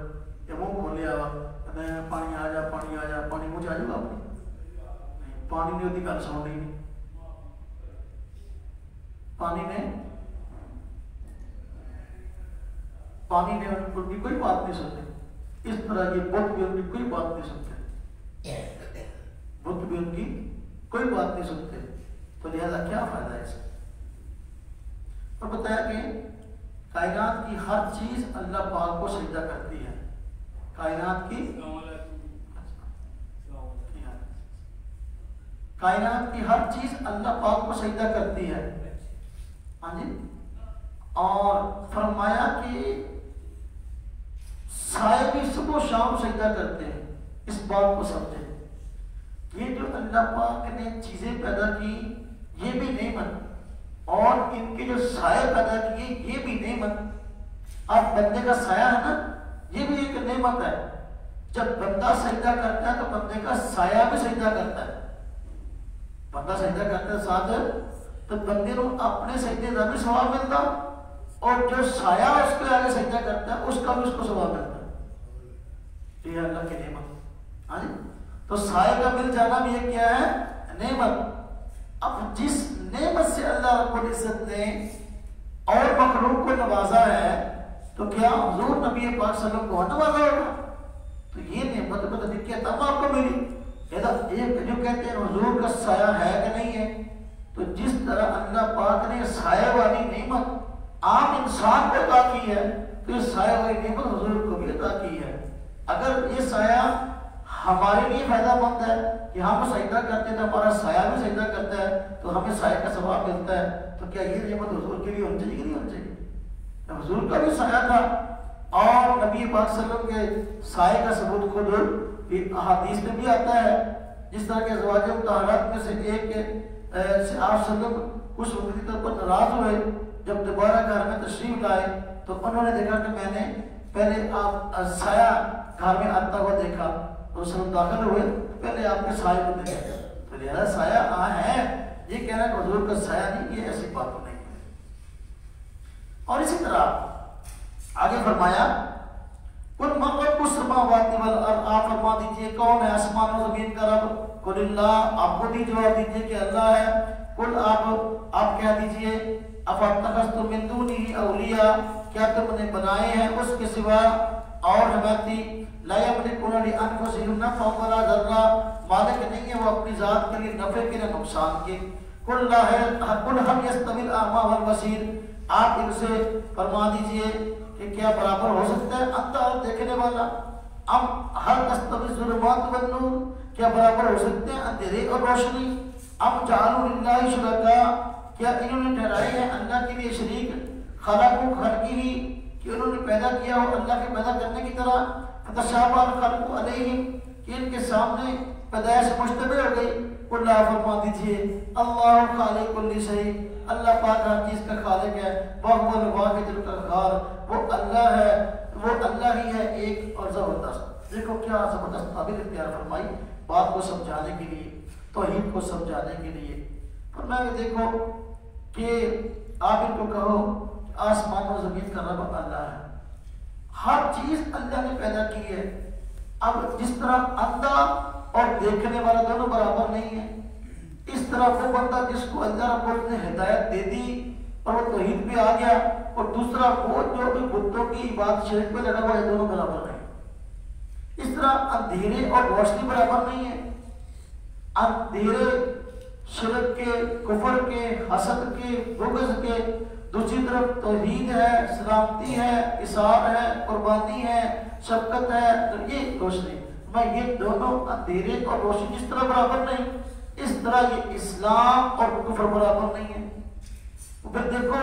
یا منہ کھولے ہوا پانی آ جا پانی آ جا پانی منہ آ جاؤ آپ پانی نہیں ہوتی گل سن رہی پانی نے ان کی کوئی بات نہیں سنتے. اس طرح یہ بت بھی ان کی کوئی بات نہیں سنتے. بت بھی ان کی کوئی بات نہیں سنتے. تو لہذا کیا فائدہ ہے اس سے. اور بتایا کہ کائنات کی ہر چیز اللہ پاک کو سجدہ کرتی ہے. کائنات کی ہر چیز اللہ پاک کو سجدہ کرتی ہے. ہاں جی. اور فرمایا کہ سائے بھی صبح و شام سجدہ کرتے ہیں. اس بات کو سمجھیں. یہ جو اللہ پاک نے چیزیں پیدا کی یہ بھی نعمت اور ان کے جو سائے پیدا کیے یہ بھی نعمت. اب بندے کا سایہ ہے نا یہ بھی ایک نعمت ہے. جب بندہ سجدہ کرتا ہے تو بندے کا سایہ بھی سجدہ کرتا ہے. بندہ سجدہ کرتا ہے ساتھ تو بندے کو اپنے سجدے کا بھی ثواب ملتا اور جو سایہ اس کے آگے سجدہ کرتا ہے اس کا بھی اس کو ثواب ملتا ہے. یہ اللہ کی نعمت. ہاں جی. تو سایہ کا مل جانا بھی یہ کیا ہے نعمت. اب جس نعمت سے اللہ رب العزت نے اور مخلوق کو نوازا ہے تو کیا حضور نبی پاک صلی اللہ علیہ وسلم کو نوازا ہوگا. تو یہ نعمت مطلب کیا تب آپ کو ملی. ایک جو کہتے ہیں حضور کا سایہ ہے کہ نہیں ہے. تو جس طرح اللہ پاک نے سایہ والی نعمت عام انسان کو عطا کی ہے تو یہ سایہ والی نعمت حضور کو بھی عطا کی ہے. اگر یہ سایہ ہمارے لیے فائدہ مند ہے کہ ہم سجدہ کرتے ہیں تو ہمارا سایہ بھی سجدہ کرتا ہے تو ہمیں سایہ کا ثواب ملتا ہے. تو کیا یہ نعمت حضور کے لیے ہونی چاہیے کہ نہیں ہونی چاہیے. حضور کا بھی سایہ تھا اور نبی پاک صلی اللہ علیہ وسلم کے سائے کا ثبوت خود احادیث میں بھی آتا ہے. جس طرح کے ازواج مطہرات میں سے ایک سے آپ صلی اللہ علیہ وسلم اس وقت طور پر ناراض ہوئے. جب دوبارہ گھر میں تشریف لائے تو انہوں نے دیکھا کہ میں نے پہلے آپ سایہ گھر میں آتا ہوا دیکھا اور اس میں داخل ہوئے پہلے آپ کے سائے کو دیکھا. تو لہذا سایہ ہے یہ کہنا کہ حضور کا سایہ نہیں یہ ایسی بات نہیں ہے. اور اسی طرح آگے فرمایا قل من رب السماوات والارض. آپ فرما دیجئے کون ہے آسمان و زمین کا رب. قل اللہ. آپ کو جواب دیجئے کہ اللہ ہے. قل آپ کہہ دیجئے افاتخذتم من دونه اولیاء. کیا تم نے بنائے ہیں اس کے سوا اور حمایتی لا یملکون لانفسهم نفعا ولا ضرا. مالک نہیں ہے وہ اپنی ذات کے لیے نفع کے نہ نقصان کے. قل هل يستوي الاعمى والبصير. آپ ان سے فرما دیجئے کہ کیا برابر ہو سکتا ہے اندھا اور دیکھنے والا. ام هل تستوي الظلمات والنور. کیا برابر ہو سکتے ہیں اندھیرے اور روشنی. ام جعلوا لله شرکاء. کیا انہوں نے ٹھہرائے ہیں اللہ کے لیے شریک. خلقوا خلقه کہ انہوں نے پیدا کیا ہو اللہ کے پیدا کرنے کی طرح. فتشابه الخلق علیہم کہ ان کے سامنے پیدائش مشتبہ ہو گئی. قل آپ فرما دیجئے اللہ خالق کل شیء. اللہ پاک ہر چیز کا خالق ہے. وَهُوَ الْوَاحِدُ الْقَهَّارُ. وہ اللہ ہے وہ اللہ ہی ہے ایک اور زبردست. دیکھو کیا زبردست تعبیر اختیار فرمائی بات کو سمجھانے کے لیے توحید کو سمجھانے کے لیے. فرمایا کہ دیکھو کہ آپ ان کو کہو آسمان و زمین کا رب اللہ ہے. ہر چیز اللہ نے پیدا کی ہے. اب جس طرح اندھا اور دیکھنے والا دونوں برابر نہیں ہے اس طرح وہ بندہ جس کو اللہ رب العزت نے ہدایت دے دی اور وہ توحید پہ آ گیا اور دوسرا وہ جو بھی بتوں کی عبادت شرک پہ لگا ہوا ہے دونوں برابر نہیں. اس طرح اندھیرے اور روشنی برابر نہیں ہے. اندھیرے شرک کے کفر کے حسد کے بغض کے. دوسری طرف توحید ہے سلامتی ہے اثار ہے قربانی ہے شفقت ہے. تو یہ روشنی میں یہ دونوں اندھیرے اور روشنی جس طرح برابر نہیں اس طرح یہ اسلام اور کفر برابر نہیں ہے. پھر دیکھو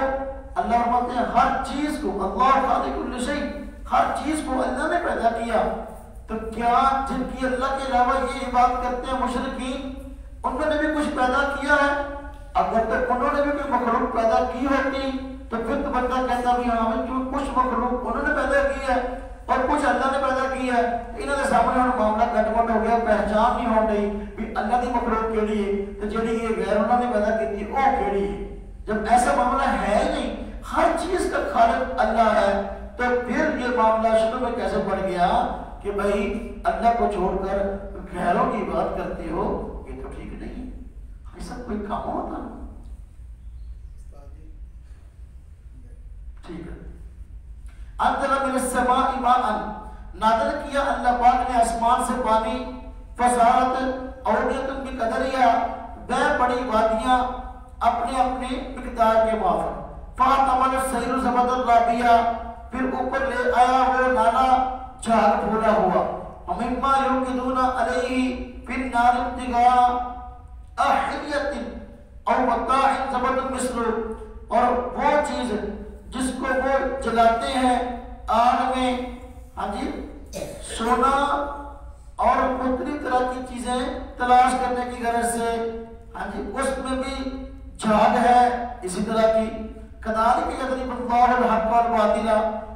اللہ فرماتے ہیں ہر چیز کو اللہ خالق کل شیء. ہر چیز کو اللہ نے پیدا کیا تو کیا جن کی اللہ کے علاوہ یہ عبادت کرتے ہیں مشرکین، انہوں نے بھی کچھ پیدا کیا ہے؟ اگر تو انہوں نے بھی کوئی مخلوق پیدا کی ہوتی تو پھر تو بندہ کہتا بھی ہاں کچھ مخلوق انہوں نے پیدا کی ہے اور کچھ اللہ نے پیدا کی ہے، انہوں نے سامنے ہوں معاملہ کٹ مٹ ہو گیا، پہچان نہیں ہو رہی بھی اللہ کی مخلوق کیڑی ہے تو جڑی یہ غیر انہوں نے پیدا کی تھی وہ کیڑی ہے۔ جب ایسا معاملہ ہے ہی نہیں، ہر چیز کا خالق اللہ ہے، تو پھر یہ معاملہ شروع میں کیسے پڑ گیا کہ بھائی اللہ کو چھوڑ کر غیروں کی بات کرتے ہو؟ یہ تو ٹھیک نہیں، ایسا کوئی کام ہوتا ہے؟ ٹھیک ہے، انزل من السماء ماء، نازل کیا اللہ پاک نے آسمان سے پانی، فسارت اودیۃ بقدرہا، بہ پڑی وادیاں اپنے اپنے مقدار کے موافق، فاحتمل السیل زبدا رابیہ، پھر اوپر لے آیا وہ نالا جھاگ پھولا ہوا، ومما یوقدون علیہ فی النار ابتغاء احلیۃ او متاع زبد مثلہ، اور وہ چیز جس کو وہ جلاتے ہیں آگ میں، ہاں جی، سونا اور مختلف طرح کی چیزیں تلاش کرنے کی غرض سے، ہاں جی، اس میں بھی جھاگ ہے اسی طرح کی، کذالک یضرب اللہ الحق والباطل،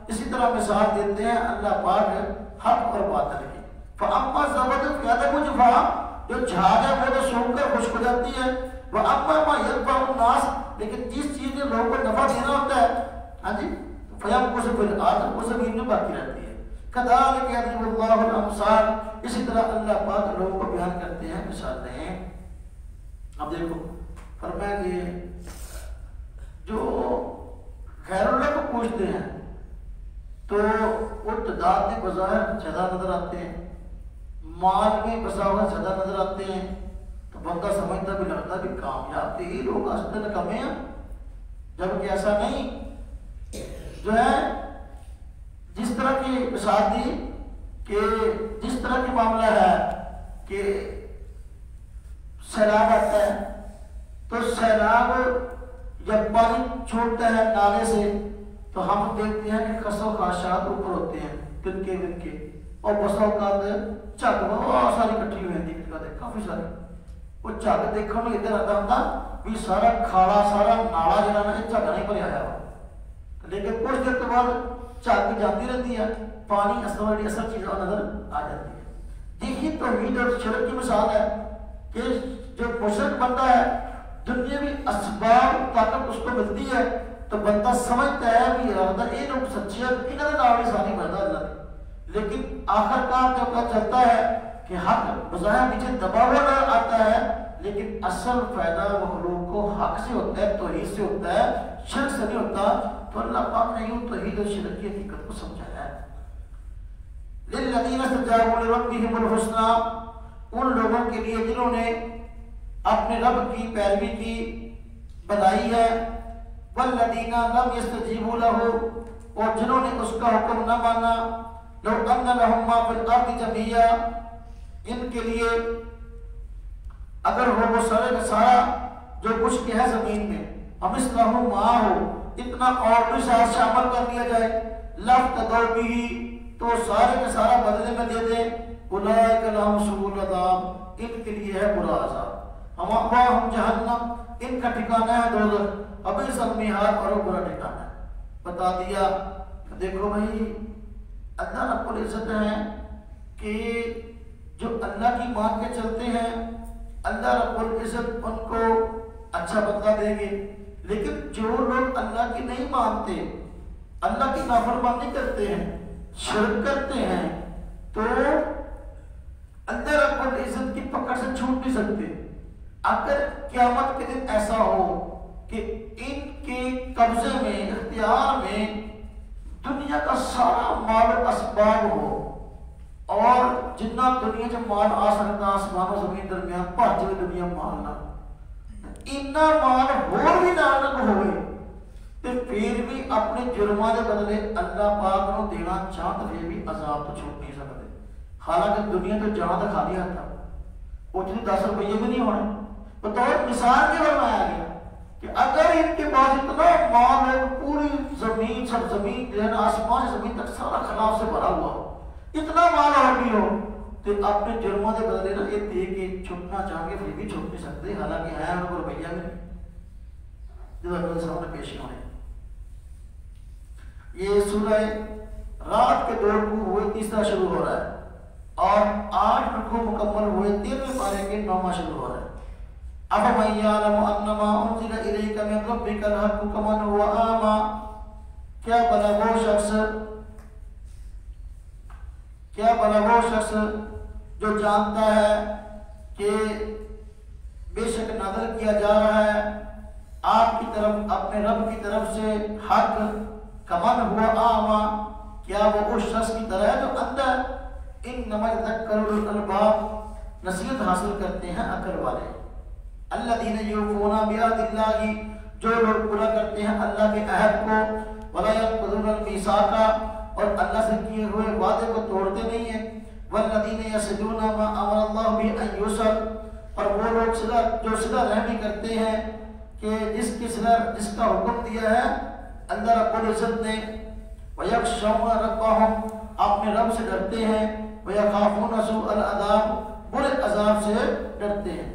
اسی طرح مثال دیتے ہیں اللہ پاک حق اور باطل کی۔ فاما زبد فیذهب جفاء، جو جھاگ ہے وہ تو سوکھ کر خشک ہو جاتی ہے، واما ما ينفع الناس، لیکن جس چیز نے لوگوں کو نفع دینا ہوتا ہے، ہاں جی، فیمکث فی الارض، وہ زمین میں باقی رہتی ہے۔ کذالک یضرب اللہ الامثال، اسی طرح اللہ پاک لوگوں کو بیان کرتے ہیں مثالیں۔ اب دیکھو فرمایا کہ جو غیر اللہ کو پوچھتے ہیں تو وہ تعداد میں بظاہر زیادہ نظر آتے ہیں، مال میں بساوت زیادہ نظر آتے ہیں، تو بندہ سمجھتا بھی لگتا بھی کامیاب تھے ہی لوگ اصل کمے ہیں، جبکہ ایسا نہیں۔ جو ہے جس طرح کی مثال دی کہ جس طرح کی معاملہ ہے کہ سیلاب آتا ہے تو سیلاب جب پانی چھوٹتا ہے نالے سے تو ہم دیکھتے ہیں کہ خس و خاشات اوپر ہوتے ہیں تنکے ونکے، اور بسا اوقات جھگ بہت ساری کٹھی ہوئی ہوتی ہے، کافی ساری، وہ جھگ دیکھنے میں ادھر آتا ہوتا بھی سارا کھاڑا سارا نالا جہاں نا یہ جھگ نہیں بھریا آیا ہوا، لیکن کچھ دیر کے بعد جھگ جاتی رہتی ہے، پانی اصل چیز نظر آ جاتی ہے۔ یہی توحید اور شرک کی مثال ہے کہ جو مشرک بندہ ہے دنیاوی اسباب طاقت اس کو ملتی ہے تو بندہ سمجھتا ہے بھی یہ لوگ سچے ہیں، انہوں نے نام سانی مردا اللہ نے، لیکن آخر کار جب پتہ چلتا ہے کہ حق بظاہر نیچے دبا ہوا نظر آتا ہے، لیکن اصل فائدہ مخلوق کو حق سے ہوتا ہے، توحید سے ہوتا ہے، شرک سے نہیں ہوتا، تو اللہ پاک نے یوں توحید اور شرک کی حقیقت کو سمجھایا ہے۔ للذین استجابوا لربہم الحسنی، ان لوگوں کے لیے جنہوں نے اپنے رب کی پیروی کی بدائی ہے، والذین لم یستجیبوا لہ، اور جنہوں نے اس کا حکم نہ مانا، لو ان لہم ما فی الارض جمیعا، ان کے لیے اگر ہو وہ سارے کا سارا جو کچھ کے ہے زمین میں، ومثلہ معہ، اتنا اور بھی ساتھ شامل کر دیا جائے، لافتدوا بہ، تو سارے کا سارا بدلے میں دے دیں، اولئک لہم سوء العذاب، ان کے لیے ہے برا عذاب، ہم جہنم، ان کا ٹھکانہ ہے دوزخ، وبئس المہاد، اور وہ برا ٹھکانہ ہے۔ بتا دیا دیکھو بھائی اللہ رب العزت ہے کہ جو اللہ کی مان کے چلتے ہیں اللہ رب العزت ان کو اچھا بدلہ دیں گے، لیکن جو لوگ اللہ کی نہیں مانتے، اللہ کی نافرمانی کرتے ہیں، شرک کرتے ہیں، تو اللہ رب العزت کی پکڑ سے چھوٹ نہیں سکتے۔ اگر قیامت کے دن ایسا ہو کہ ان کے قبضے میں، اختیار میں دنیا کا سارا مال و اسباب ہو، اور جتنا دنیا جو مال آ سکتا آسمان و زمین درمیان پہنچ ہوئی دنیا مال نہ اتنا مال ہور بھی نہ ہوئے تو پھر بھی اپنے جرماں دے بدلے اللہ پاک نو دینا چاہتا ہے بھی عذاب تو چھوٹ نہیں سکتے، حالانکہ دنیا تو جہاں تک خالی ہاتھ تھا، اتنی 10 روپیے بھی نہیں ہونے۔ بطور مثال کے فرمایا گیا کہ اگر ان کے پاس اتنا مال ہے، پوری زمین سب زمین آسمان سے زمین تک سارا خلاف سے بھرا ہوا، اتنا مال اور بھی ہو تو اپنے جرموں کے بدلے نا یہ دے کے چھپنا چاہیں گے پھر بھی چھپ نہیں سکتے، حالانکہ ہے ان کو روپیہ بھی نہیں جب اپنے سامنے پیش ہونے۔ یہ سورہ رات کے 2 رکوع ہوئے، تیسرا شروع ہو رہا ہے، اور 8 رکوع مکمل ہوئے، 13ویں پارے کے 9واں شروع ہو رہا ہے۔ أَفَمَن يَعْلَمُ أَنَّمَا أُنزِلَ إِلَيْكَ مِن رَّبِّكَ الْحَقُّ كَمَنْ هُوَ أَعْمَىٰ، کیا بھلا وہ شخص جو جانتا ہے کہ بے شک نازل کیا جا رہا ہے آپ کی طرف اپنے رب کی طرف سے حق، کمن ہوا اعمیٰ، کیا وہ اس شخص کی طرح ہے جو اندھا ہے؟ انما یذکر الالباب، نصیحت حاصل کرتے ہیں عقل والے۔ الذین یوفون بعہد اللہ، جو لوگ پورا کرتے ہیں اللہ کے عہد کو، ولا ینقضون المیثاق، اور اللہ سے کیے ہوئے وعدے کو توڑتے نہیں ہیں، والذین یصلون ما امر اللہ بہ ان یوصل، اور وہ لوگ جو صلہ رحمی کرتے ہیں کہ جس کا حکم دیا ہے اللہ رب العزت نے، وَيَخْشَوْنَ رَبَّهُمْ، اپنے رب سے ڈرتے ہیں، وَيَخَافُونَ سُوءَ الْعَذَابِ، برے عذاب سے ڈرتے ہیں۔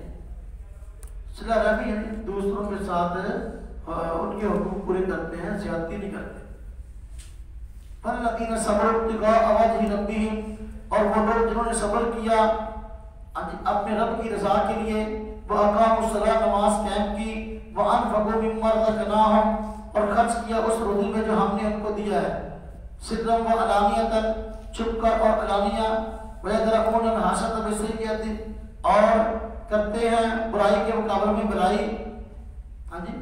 صلہ رحمی یعنی دوسروں کے ساتھ ان کے حقوق پورے کرتے ہیں، زیادتی نہیں کرتے۔ فَالَّذِينَ صَبَرُوا ابْتِغَاءَ وَجْهِ رَبِّهِمْ، اور وہ لوگ جنہوں نے صبر کیا اپنے رب کی رضا کے لیے، وَأَقَامُوا الصَّلَاةَ، نماز قائم کی، وَأَنفَقُوا مِمَّا رَزَقْنَاهُمْ، اور خرچ کیا اس روزی میں جو ہم نے ان کو دیا ہے، سرًّا وعلانیةً، چھپ کر اور علانیہ، وَيَدْرَؤُونَ الْحَسَنَةَ بِالسَّيِّئَةِ، اور کرتے ہیں برائی کے مقابلے میں برائی۔ ہاں جی،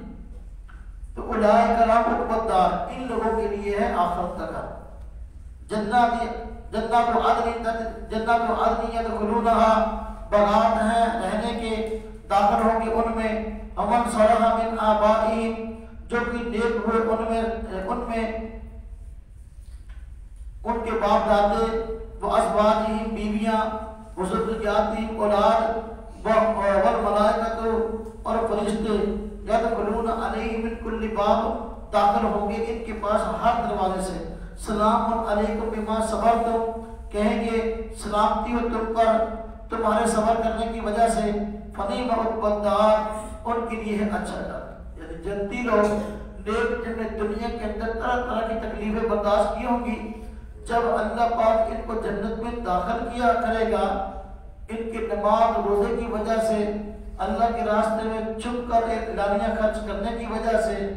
تو اولئک لہم عقبی الدار، ان لوگوں کے لیے ہے آخرت کا گھر، جنات عدن یدخلونها، باغات ہیں رہنے کے، داخل ہوں گے ان میں، ومن صلح من آبائہم، جو کہ نیک ہوئے ان میں ان کے باپ دادے، وہ ازواجہم، بیویاں، وہ ذریاتہم، اولاد، والملائکۃ، اور فرشتے، یدخلون علیہم من کل باب، داخل ہوں گے ان کے پاس ہر دروازے سے، سلام علیکم بما صبرتم، کہیں گے سلامتی ہو تم پر تمہارے صبر کرنے کی وجہ سے، فنعم عقبی الدار، ان کے لیے ہے اچھا گھر۔ یعنی جنتی لوگ نیک، جن نے دنیا کے اندر طرح طرح کی تکلیفیں برداشت کی ہوں گی، جب اللہ پاک ان کو جنت میں داخل کیا کرے گا ان کے نماز روزے کی وجہ سے، اللہ کے راستے میں چھپ کر اعلانیہ خرچ کرنے کی وجہ سے،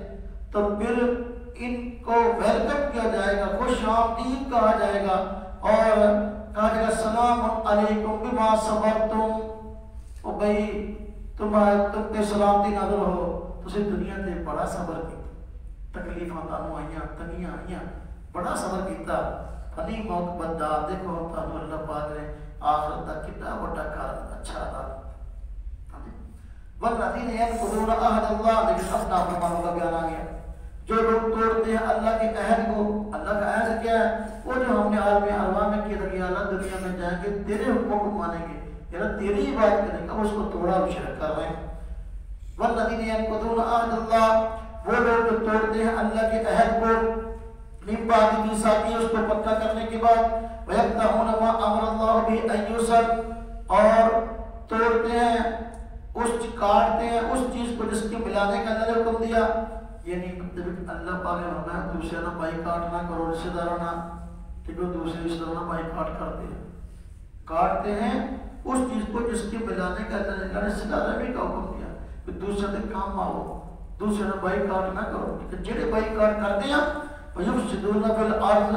تو پھر ان کو ویلکم کیا جائے گا، خوش آمدید کہا جائے گا، اور کہا جائے گا سلام علیکم بما صبرتم، او بھئی تم پہ سلامتی نازل ہو، تسی دنیا تے بڑا صبر کیتا، تکلیفاں تانوں آئیاں، تنگیاں آئیاں، بڑا صبر کیتا، فنعم عقبی الدار، دیکھو تانوں اللہ پاک نے آخرت کا کتنا بڑا کار اچھا ادا کیا۔ والذین ینقضون عہد اللہ، لیکن اپنا فرمانوں کا بیان آ گیا، جو لوگ توڑتے ہیں اللہ کے عہد کو۔ اللہ کا عہد کیا ہے؟ وہ جو ہم نے عالم ارواح میں کیا تھا کہ اللہ دنیا میں جائیں گے تیرے حکموں کو مانیں گے، یعنی تیری عبادت کریں گے، اس کو توڑا اور شرک کر رہے ہیں۔ والذین ینقضون عہد اللہ، وہ لوگ جو توڑتے ہیں اللہ کے عہد کو، من بعد میثاقہ، اس کو پکا کرنے کے بعد، وَيَقْطَعُونَ مَا أَمَرَ اللَّهُ بِهِ أَن يُوصَلَ، اور توڑتے ہیں کاٹتے ہیں اس چیز کو جس کے ملانے کا اللہ نے حکم دیا، یعنی اللہ پاک نے فرمایا دوسرے نہ بائی کاٹ نہ کرو، رشتہ دارانہ کہ جو دوسرے رشتہ دارانہ بائی کاٹتے ہیں اس چیز کو جس کے ملانے کا اللہ نے صلہ رحمی کا حکم دیا، کہ دوسرے دے کام آؤ، دوسرے نہ بائی کاٹ نہ کرو، کہ جڑے بائی کاٹ کرتے ہیں وَيُفْسِدُونَ فِي الْأَرْضِ،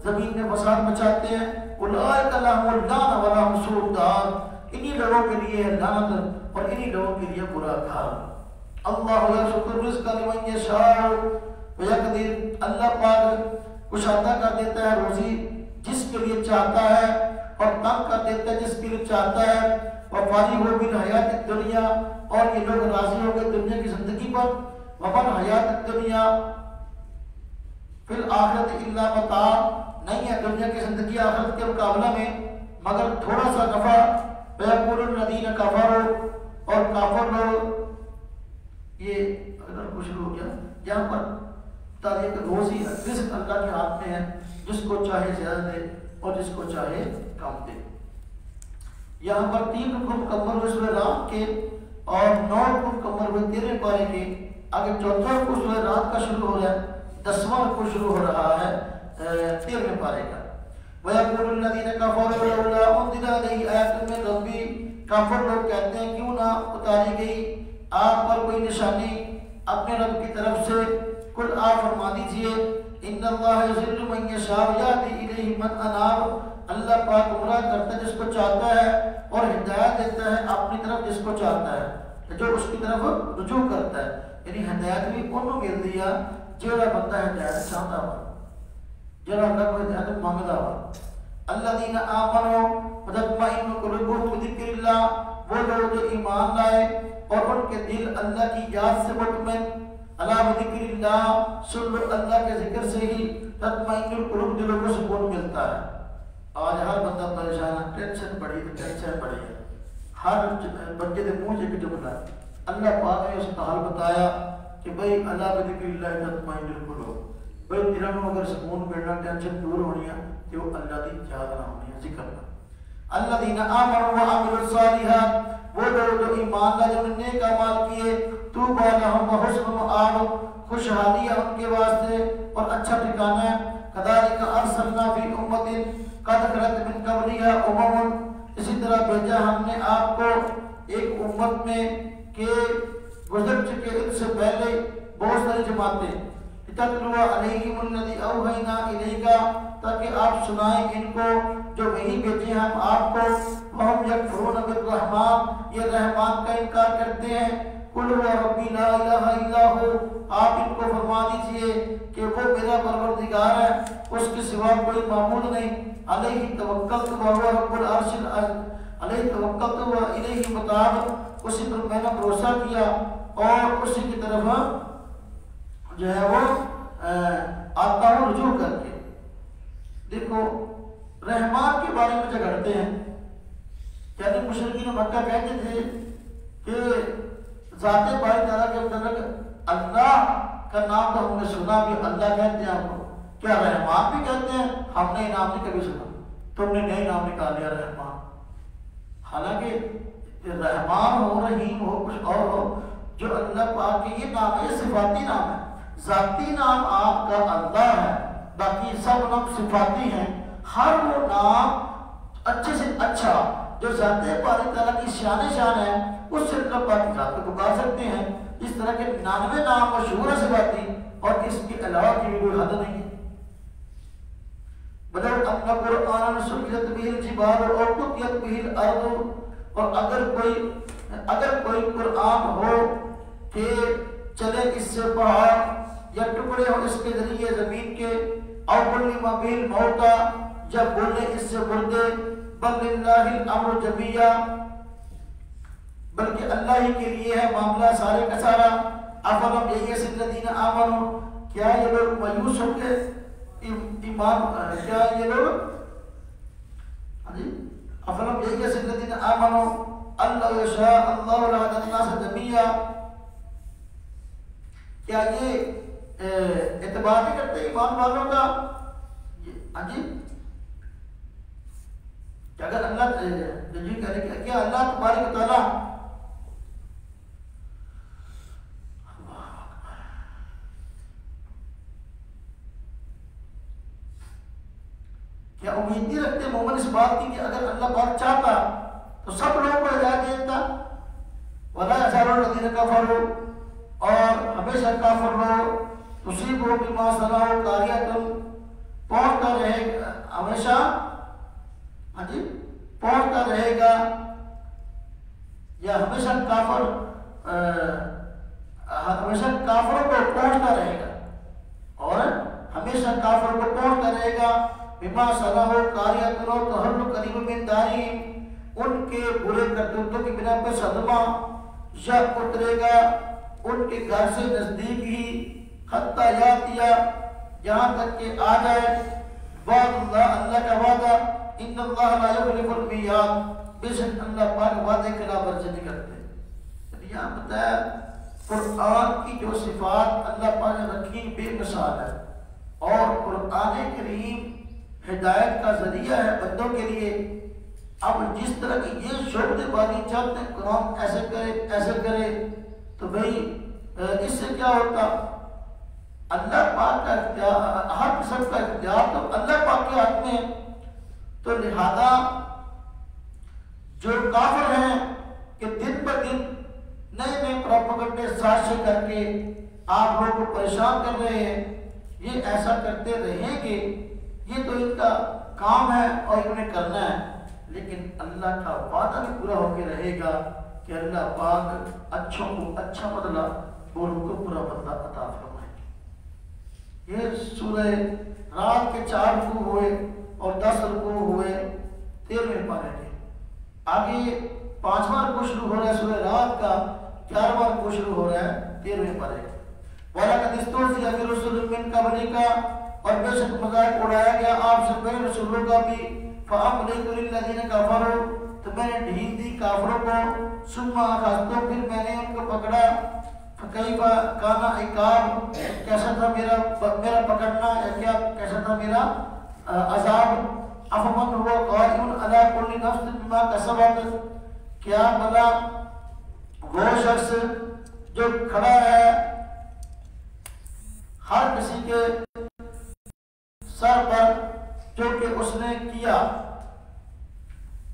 زمین میں فساد مچاتے ہیں، أُولَٰئِكَ لَهُمُ اللَّعْنَةُ وَلَهُمْ سُوءُ الدَّارِ، انہی لوگوں کے لیے ہے لعنت اور انہی لوگوں کے لیے برا گھر۔ اللہ یبسط الرزق لمن یشاء ویقدر، اللہ پاک کشادہ کر دیتا ہے روزی جس کے لیے چاہتا ہے اور تنگ کر دیتا ہے جس کے لیے چاہتا ہے، وفارغ بالحیات الدنیا، اور یہ لوگ راضی ہو گئے دنیا کی زندگی پر، ومن حیات الدنیا فی الآخرت الا متاع، نہیں ہے دنیا کی زندگی آخرت کے مقابلہ میں مگر تھوڑا سا نفع۔ وَيَقُولُ الَّذِينَ كَفَرُوا، اور کافر لوگ، یہ اگر کچھ ہو گیا یہاں پر تعلیم روزی رزق اللہ کے ہاتھ میں ہے، جس کو چاہے زیادہ دے اور جس کو چاہے کم دے۔ یہاں پر 3 رکوع مکمل ہوئے سورہ رات کے اور 9 رکوع مکمل ہوئے 13 پارے کے۔ آگے 4تھا رکوع سورہ رات کا شروع ہو رہا ہے، 10واں رکوع شروع ہو رہا ہے 13 پارے کا۔ وَيَقُولُ الَّذِينَ كَفَرُوا لَوْلَا أُنزِلَ عَلَيْهِ آيَةٌ مِّن رَّبِّهِ، کافر لوگ کہتے ہیں کیوں نہ اتاری گئی آپ پر کوئی نشانی اپنے رب کی طرف سے۔ قل آپ فرما دیجئے ان اللہ یضل من یشاء ویہدی الیہ من اناب، اللہ پاک گمراہ کرتا ہے جس کو چاہتا ہے اور ہدایت دیتا ہے اپنی طرف جس کو چاہتا ہے، جو اس کی طرف رجوع کرتا ہے۔ یعنی ہدایت بھی انہوں مل دیا جہاں بندہ ہدایت چاہتا ہوا، جہاں اللہ کو ہدایت مانگتا ہوا۔ الذین آمنوا وتطمئن قلوبهم بذکر اللہ، وہ لوگ جو ایمان لائے اور ان کے دل اللہ کی یاد سے مطمئن۔ اللہ بذکر اللہ، سن لو اللہ کے ذکر سے ہی تطمئن القلوب، دلوں کو سکون ملتا ہے۔ آج ہر بندہ پریشان ہے، ٹینشن بڑی ہے، ٹینشن بڑی ہے، ہر بندے کے منہ سے جملہ ہے۔ اللہ پاک نے اس کا حال بتایا کہ بھئی اللہ بذکر اللہ تطمئن القلوب، بھئی دلوں میں اگر سکون ملنا، ٹینشن دور ہونی ہے کہ وہ اللہ کی یاد نہ ہونی ہے، ذکر نہ۔ الذین آمنوا وعملوا الصالحات، وہ لوگ جو ایمان لائے جنہوں نے نیک اعمال کیے، طوبی لہم وحسن مآب، خوشحالی ہے ان کے واسطے اور اچھا ٹھکانہ ہے۔ کذالک ارسلنا فی امۃ قد خلت من قبلها امم، اسی طرح بھیجا ہم نے آپ کو ایک امت میں کہ گزر چکے ان سے پہلے بہت ساری جماعتیں، تتلو علیہم الذی اوحینا الیک، تاکہ آپ سنائیں ان کو جو وہی بھیجے ہم آپ کو۔ وہم یکفرون بالرحمن، یہ رحمان کا انکار کرتے ہیں۔ قل هو ربی لا الہ الا ہو، آپ ان کو فرما دیجئے کہ وہ میرا پروردگار ہے، اس کے سوا کوئی معبود نہیں۔ علیہ توکلت وهو رب العرش علیہ توکلت والیہ متاب، اسی پر میں نے بھروسہ کیا اور اسی کی طرف جو ہے وہ آتا ہوں رجوع کر کے۔ دیکھو رحمان کے بارے میں جھگڑتے ہیں، یعنی مشرکین مکہ کہتے تھے کہ ذات باری تعالیٰ کے متعلق اللہ کا نام تو ہم نے سنا بھی، اللہ کہتے ہیں آپ کو، کیا رحمان بھی کہتے ہیں؟ ہم نے نام نہیں کبھی سنا، تم نے نئے نام نکال لیا رحمان۔ حالانکہ رحمان ہو، رحیم ہو، کچھ اور ہو، جو اللہ پاک کے یہ نام ہے، یہ صفاتی نام ہے۔ ذاتی نام آپ کا اللہ ہے، باقی سب نام صفاتی ہیں۔ ہر وہ نام اچھے سے اچھا جو ذات باری تعالیٰ کی شان ہے، اس سے اللہ پاک کی ذات کو پکار سکتے ہیں۔ اس طرح کے 99 نام مشہور ہے صفاتی، اور اس کے علاوہ کی بھی کوئی حد نہیں ہے۔ بدل اپنا قرآن سجدت به الجبال اور قطعت به الارض، اور اگر کوئی قرآن ہو کہ چلے اس سے پہاڑ یا ٹکڑے ہو اس کے ذریعے زمین کے، او کلم به الموتى، جب بولے اس سے مردے، بل للہ الامر جمیعا، بلکہ اللہ ہی کے لیے ہے معاملہ سارے کا سارا۔ افلم یئس الذین آمنوا، کیا یہ لوگ مایوس ہو گئے؟ ایمان کیا یہ لوگ افلم یئس الذین آمنوا ان لو یشاء اللہ لہدی الناس جمیعا، کیا یہ اعتبار نہیں کرتے ایمان والوں کا؟ کہ اگر اللہ جی کرے کہ کیا اللہ تبارک و تعالیٰ کیا امید نہیں رکھتے مومن اس بات کی کہ اگر اللہ پاک چاہتا تو سب لوگوں کو ہدایت دیتا؟ وَلَا يَزَالُ الَّذِينَ كَفَرُوا، اور ہمیشہ کافر لوگ تُصِيبُهُم بِمَا صَنَعُوا قَارِعَةٌ، پہنچتا رہے گا ہمیشہ، پہنچتا رہے گا، یا ہمیشہ کافروں کو پہنچتا رہے گا، اور ہمیشہ کافروں کو پہنچتا رہے گا بما صنعوا قاریۃ تحل قریب من دارہم، ان کے برے کرتوتوں کی بنا پر صدمہ یا اترے گا ان کے گھر سے نزدیک ہی، حتی یاتیا، یہاں تک کہ آ جائے وعد اللہ، اللہ کا وعدہ، ان اللہ لا یخلف المیعاد، بے شک اللہ پاک وعدے کی خلاف ورزی نہیں کرتے۔ یہاں بتایا قرآن کی جو صفات اللہ پاک نے رکھی بے مثال ہے، اور قرآن کریم ہدایت کا ذریعہ ہے بندوں کے لیے۔ اب جس طرح کی یہ شعبے بازی چاہتے ہیں قرآن ایسے کرے تو بھئی اس سے کیا ہوتا؟ اللہ پاک کا اختیار، ہر قسم کا اختیار تو اللہ پاک کے ہاتھ میں ہے۔ تو لہذا جو کافر ہیں کہ دن بہ دن نئے نئے پروپیگنڈے سازشیں کر کے آپ لوگوں کو پریشان کر رہے ہیں، یہ ایسا کرتے رہیں گے، یہ تو ان کا کام ہے اور انہیں کرنا ہے، لیکن اللہ کا وعدہ بھی پورا ہو کے رہے گا کہ اللہ پاک اچھوں کو اچھا بدلہ اور ان کو پورا بدلہ عطا فرمائے گے۔ یہ سورہ رات کے 4 رکوع ہوئے اور 10 رکوع ہوئے 13ویں پارے کے۔ آگے 5واں رکوع شروع ہو رہا ہے سورہ رات کا، 11واں رکوع شروع ہو رہا ہے 13ویں پارے۔ وَلَقَدِ اسْتُهْزِئَ بِرُسُلٍ مِّن قَبْلِكَ، اور بے شک مذاق اڑایا گیا آپ سے پہلے رسولوں کا بھی، فَأَمْلِيتُ لِلَّذِينَ كَفَرُوا، تو میں نے ڈھیل دی کافروں کو، ثُمَّ أَخَذْتُهُمْ، پھر میں نے ان کو پکڑا، فَكَيْفَ كَانَ عِقَابِ، کیسا تھا میرا پکڑنا، یا کیا کیسا تھا میرا عذاب۔ أَفَمَنْ هُوَ قَائِمٌ عَلَى كُلِّ نَفْسٍ بِمَا كَسَبَتْ، کیا بھلا وہ شخص جو کھڑا ہے ہر کسی کے سر پر جو کہ اس نے کیا،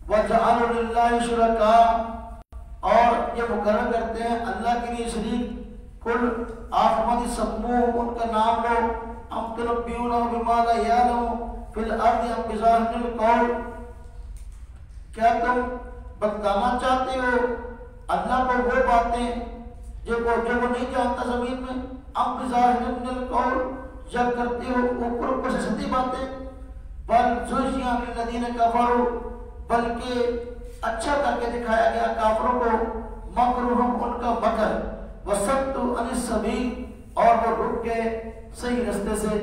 وَجَعَلُوا لِلَّهِ شُرَكَاءَ، اور یہ مقرر کرتے ہیں اللہ کے لیے شریک، کل آفمد سموہ، ان کا نام لو، ام تنبیونہ بما لا یعلم فی الارض ام بظاہر القول، کیا تم بتانا چاہتے ہو اللہ کو وہ باتیں جو وہ نہیں جانتا زمین میں، ام بظاہر القول، یا کرتے ہو اوپر سے سطحی باتیں، بل زوجیاں للذین کفروا، بلکہ اچھا کر کے دکھایا گیا کافروں کو، مکرہم ان کا مکر، وصدوا عن السبیل، اور وہ رک گئے صحیح رستے سے،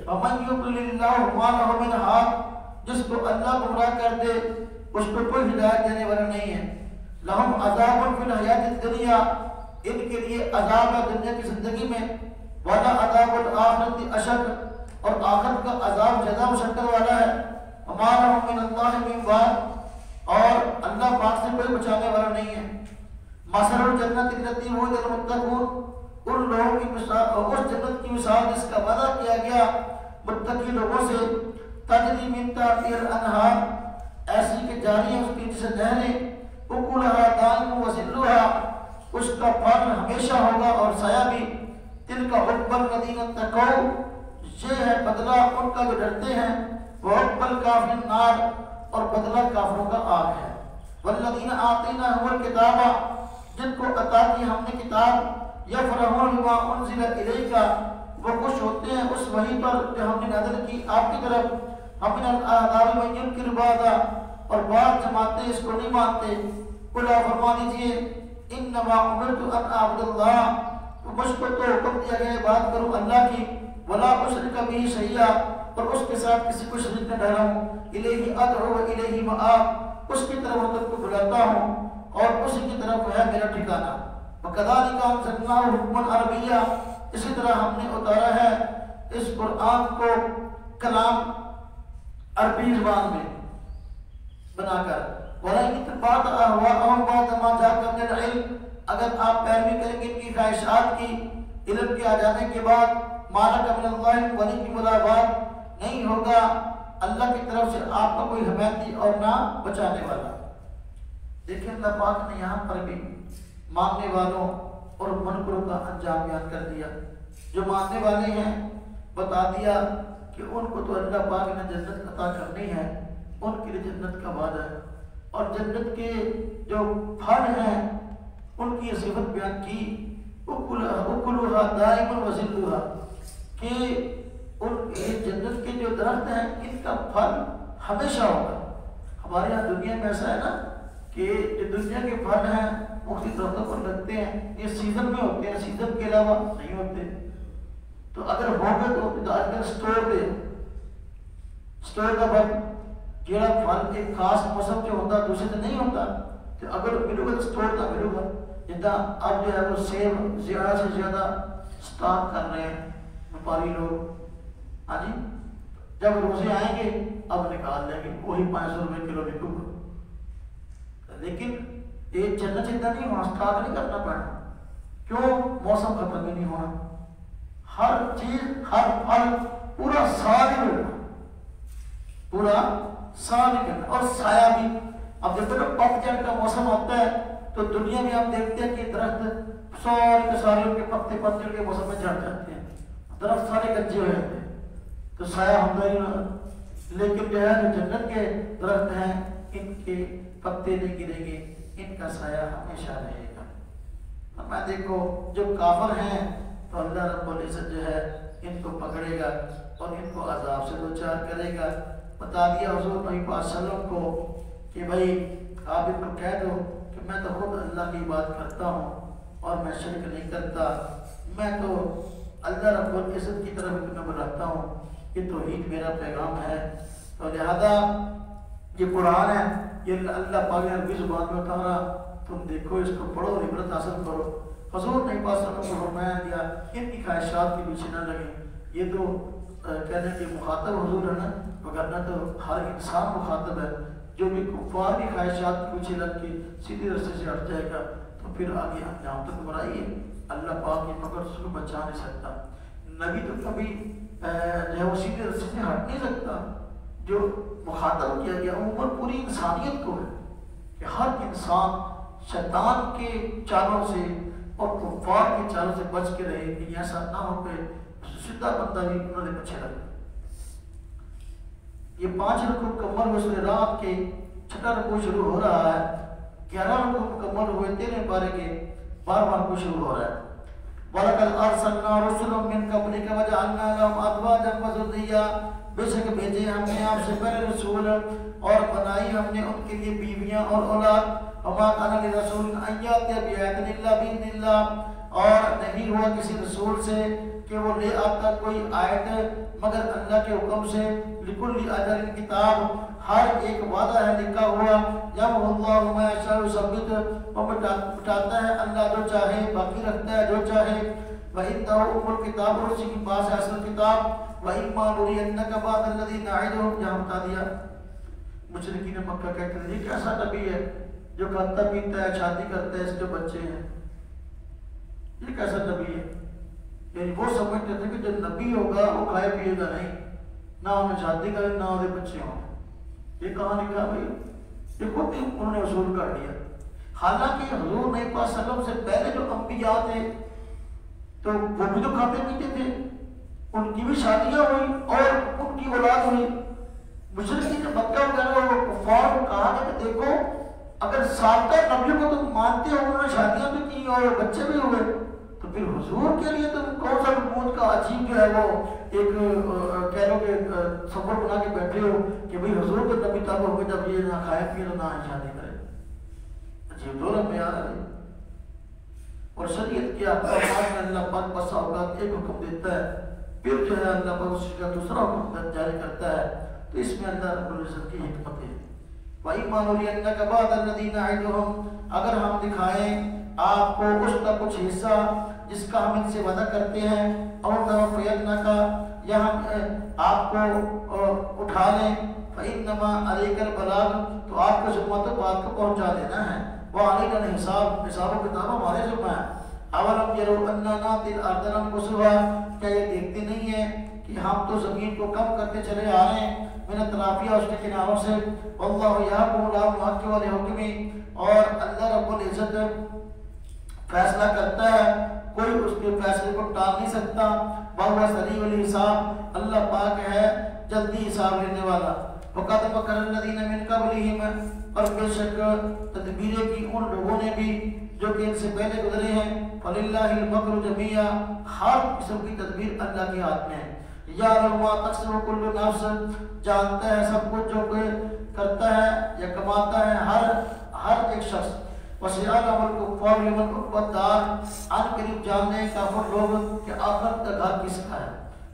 ومن یضلل اللہ ما لہ من ہاد، جس کو اللہ گمراہ کر دے اس کو کوئی ہدایت دینے والا نہیں ہے۔ لہم عذاب فی الحیات الدنیا، ان کے لیے عذاب ہے دنیا کی زندگی میں، ولا عذاب الآخرۃ اشد، اور آخرت کا عذاب زیادہ مشقت والا ہے، وما لہم من اللہ من واق، اور اللہ پاک سے کوئی بچانے والا نہیں ہے۔ مثل الجنت التي وعد المتقون، ان لوگوں کی مثال، اس جنت کی مثال جس کا وعدہ کیا گیا متقی لوگوں سے، تجری من تحتها الانہار، ایسی کہ جاری ہے اس کی جسے نہریں، اکلھا دائم وذلھا، اس کا پھل ہمیشہ ہوگا اور سایہ بھی، تلک عقبی الذین اتقوا، یہ ہے بدلہ ان کا جو ڈرتے ہیں، وعقبی الکافرین النار، اور بدلہ کافروں کا آگ ہے۔ والذین آتیناہم الکتاب، جن کو عطا کی ہم نے کتاب، یفرحون بما انزل الیک، وہ خوش ہوتے ہیں اس وحی پر جو ہم نے نازل کی آپ کی طرف، من الاحزاب من ینکر بعضا، اور بعض جماعتیں اس کو نہیں مانتے۔ قل فرما دیجئے انما امرت ان اعبد اللہ، مجھ کو تو حکم دیا گیا بات کروں اللہ کی، ولا اشرک به شیئا، اور اس کے ساتھ کسی کو شریک نہ ٹھہراؤں، الیہ ادعو و الیہ مآب، اس کی طرف مدد کو بلاتا ہوں اور اسی کی طرف ہے میرا ٹھکانہ۔ وَكَذَلِكَ أَنزَلْنَاهُ حُكْمًا عَرَبِيًّا، اسی طرح ہم نے اتارا ہے اس قرآن کو کلام عربی زبان میں بنا کر۔ وَلَئِنِ اتَّبَعْتَ أَهْوَاءَهُمْ بَعْدَ مَا جَاءَكَ مِنَ الْعِلْمِ، اگر آپ پیروی کریں گے ان کی خواہشات کی علم کے آ جانے کے بعد، مَا لَكَ مِنَ اللَّهِ وَلِيٌّ کی ملاقات نہیں ہوگا اللہ کی طرف سے آپ کا کوئی حمایتی اور نہ بچانے والا۔ دیکھیں اللہ پاک نے یہاں پر بھی ماننے والوں اور منکروں کا انجام بیان کر دیا۔ جو ماننے والے ہیں بتا دیا کہ ان کو تو اللہ پاک نے جنت عطا کرنی ہے، ان کے لیے جنت کا وعدہ ہے، اور جنت کے جو پھل ہیں ان کی صفت بیان کی، اکلھا دائم وذلھا، کہ ان جنت کے جو درخت ہیں ان کا پھل ہمیشہ ہوگا۔ ہمارے یہاں دنیا میں ایسا ہے نا کہ جو دنیا کے پھل ہیں مختلف درختوں پر لگتے ہیں، یہ سیزن میں ہوتے ہیں، سیزن کے علاوہ نہیں ہوتے۔ تو اگر ہوگا تو آج کل سٹور کا پھل جڑا پھل ایک خاص موسم جو ہوتا ہے دوسرے سے نہیں ہوتا، تو اگر ملو گا تو سٹور کا ملو گا۔ جتنا اب جو ہے وہ سیب زیادہ سے زیادہ سٹاک کر رہے ہیں ویپاری لوگ، ہاں جی، جب روزے آئیں گے اب نکال لیں گے وہی 500 روپے کلو بکو گا. لیکن ایک جنت اتنا نہیں وہاں اسٹارٹ نہیں کرنا پڑنا. کیوں؟ موسم ختم ہی نہیں ہونا. ہر چیز ہر پھل پورا سال ہی ملنا, پورا سال ہی ملنا. اور سایہ بھی. اب دیکھو نا پتجھڑ کا موسم آتا ہے تو دنیا میں آپ دیکھتے ہیں کہ درخت سارے کے سارے ان کے پتے پتجھڑ کے موسم میں جھڑ جاتے ہیں, درخت سارے کچے ہو جاتے ہیں تو سایہ ہوتا ہی نہ. لیکن جو ہے جو جنت کے درخت ہیں ان کے پتے نہیں گریں گے, ان کا سایہ ہمیشہ رہے گا. اب میں دیکھو جو کافر ہیں تو اللہ رب العزت جو ہے ان کو پکڑے گا اور ان کو عذاب سے دوچار کرے گا. بتا دیا حضور نبی پاک صلی اللہ علیہ وسلم کو کہ بھائی آپ ان کو کہہ دو کہ میں تو خود اللہ کی بات کرتا ہوں اور میں شرک نہیں کرتا, میں تو اللہ رب العزت کی طرف میں بلاتا ہوں, یہ توحید میرا پیغام ہے. تو لہذا یہ قرآن ہے, یہ اللہ پاک نے عربی زبان میں اتارا, تم دیکھو اس کو پڑھو, عبرت حاصل کرو. حضور نے پاس کو فرمایا دیا ان کی خواہشات کے پیچھے نہ لگیں. یہ تو کہنے کے مخاطب حضور ہے نا, وگرنہ تو ہر انسان مخاطب ہے. جو بھی کفار کی خواہشات کے پیچھے لگ کے سیدھے رستے سے ہٹ جائے گا تو پھر آگے انجام تک گمراہی ہے. اللہ پاک کی پکڑ اس کو بچا نہیں سکتا. نبی تو کبھی جو ہے وہ سیدھے رستے سے ہٹ نہیں سکتا. جو مخاطب کیا گیا عموماً پوری انسانیت کو ہے کہ ہر انسان شیطان کے چالوں سے اور کفار کے چالوں سے بچ کے رہے کہ ایسا نہ ہو کہ سیدھا بندہ بھی انہوں نے پیچھے لگا. یہ 5 رکوع مکمل ہوئے سورہ رات کے 6واں رکوع شروع ہو رہا ہے. 11 رکوع مکمل ہوئے 13 پارے کے 12واں رکوع شروع ہو رہا ہے. وَلَقَدْ أَرْسَلْنَا رُسُلًا مِّن قَبْلِكَ وَجَعَلْنَا لَهُمْ أَزْوَاجًا وَذُرِّيَّةً, بے شک بھیجے ہم نے آپ سے پہلے رسول اور بنائی ہم نے ان کے لیے بیویاں اور اولاد. وَمَا كَانَ لِرَسُولٍ أَن يَأْتِيَ بِآيَةٍ إِلَّا بِإِذْنِ اللَّهِ, اور نہیں ہوا کسی رسول سے کہ وہ لے آتا کوئی آیت مگر اللہ کے حکم سے. لِكُلِّ أَجَلٍ کتاب, ہر ایک وعدہ ہے لکھا ہوا. يَمْحُو اللَّهُ مَا يَشَاءُ وَيُثَبِّتُ, وہ مٹاتا ہے اللہ جو چاہے, باقی رکھتا ہے جو چاہے. وَإِنَّهُ أُمُّ الْكِتَابُ, اسی کے پاس ہے اصل کتاب. وَإِمَّا نُرِيَنَّكَ بَعْضَ الَّذِي نَعِدُهُمْ, جہاں بتا دیا مشرکین مکہ کہتے ہیں یہ کیسا نبی ہے جو کھاتا پیتا ہے, شادی کرتا ہے, اس کے بچے ہیں, یہ کیسا نبی ہے. یعنی وہ سمجھتے تھے کہ جو نبی ہوگا وہ کھائے پیے گا نہیں, نہ انہیں شادی کرے نہ انہیں بچے ہوں. یہ کہاں لکھا بھائی, یہ خود ہی انہوں نے اصول کر دیا. حالانکہ حضور نبی پاک صلی اللہ علیہ وسلم سے پہلے جو انبیاء تھے تو وہ بھی تو کھاتے پیتے تھے, ان کی بھی شادیاں ہوئی اور ان کی اولاد ہوئی. مشرکین مکہ وغیرہ وہ کفار کو کہا کہ دیکھو اگر سابقہ نبیوں کو تم مانتے ہو, انہوں نے شادیاں بھی کی اور بچے بھی ہوئے, تو پھر حضور کے لیے تم کون سا نمود کا عجیب جو ہے وہ ایک کہہ لو کہ سفر بنا کے بیٹھے ہو کہ بھئی حضور کے نبی تب ہو گئے جب یہ نہ کھائے پیے نہ شادی کرے. عجیب دور میں آ رہا ہے. اور شریعت کے احکامات میں اللہ پاک بسا اوقات ایک حکم دیتا ہے, پھر جو ہے اللہ پاک اس کا دوسرا حکم جاری کرتا ہے. تو اس میں اللہ رب العزت کی حکمت ہے. وَإِمَّا نُرِيَنَّكَ بَعْضَ الَّذِي نَعِدُهُمْ, اگر ہم دکھائیں آپ کو اس کا کچھ حصہ جس کا ہم ان سے وعدہ کرتے ہیں, اور نَوَفِّيَنَّكَ, یا ہم آپ کو اٹھا لیں, فَإِنَّمَا عَلَيْكَ الْبَلَاغُ, تو آپ کو ذمہ تو بات کو پہنچا دینا ہے. وَعَلَيْنَا الْحِسَابُ, حساب و کتاب ہمارے ذمہ ہے. أَوَلَمْ يَرَوْا أَنَّا نَأْتِي الْأَرْضَ نَنْقُصُهَا, کیا یہ دیکھتے نہیں ہیں کہ ہم تو زمین کو کم کرتے چلے آ رہے ہیں من اطرافیہ, اس کے کناروں سے. واللہ یحکم لا محکم لحکمہ, اور اللہ رب العزت فیصلہ کرتا ہے, کوئی اس کے فیصلے کو ٹال نہیں سکتا. وَهُوَ سَرِيعُ الْحِسَابِ, اللہ پاک ہے جلدی حساب لینے والا. وَقَدْ مَكَرَ الَّذِينَ مِنْ قَبْلِهِمْ, اور بے شک تدبیریں کی ان لوگوں نے بھی جو کہ ان سے پہلے گزرے ہیں. فَلِلَّهِ الْمَكْرُ جَمِيعًا, ہر قسم کی تدبیر اللہ کے ہاتھ میں ہے. یعلم ما تکسب کل نفس, جانتا ہے سب کچھ جو کہ کرتا ہے یا کماتا ہے ہر ایک شخص. وَسَيَعْلَمُ الْكُفَّارُ لِمَنْ عُقْبَى الدَّارِ, ان قریب جاننے کافر لوگ کہ آخرت کا گھر کس کا ہے.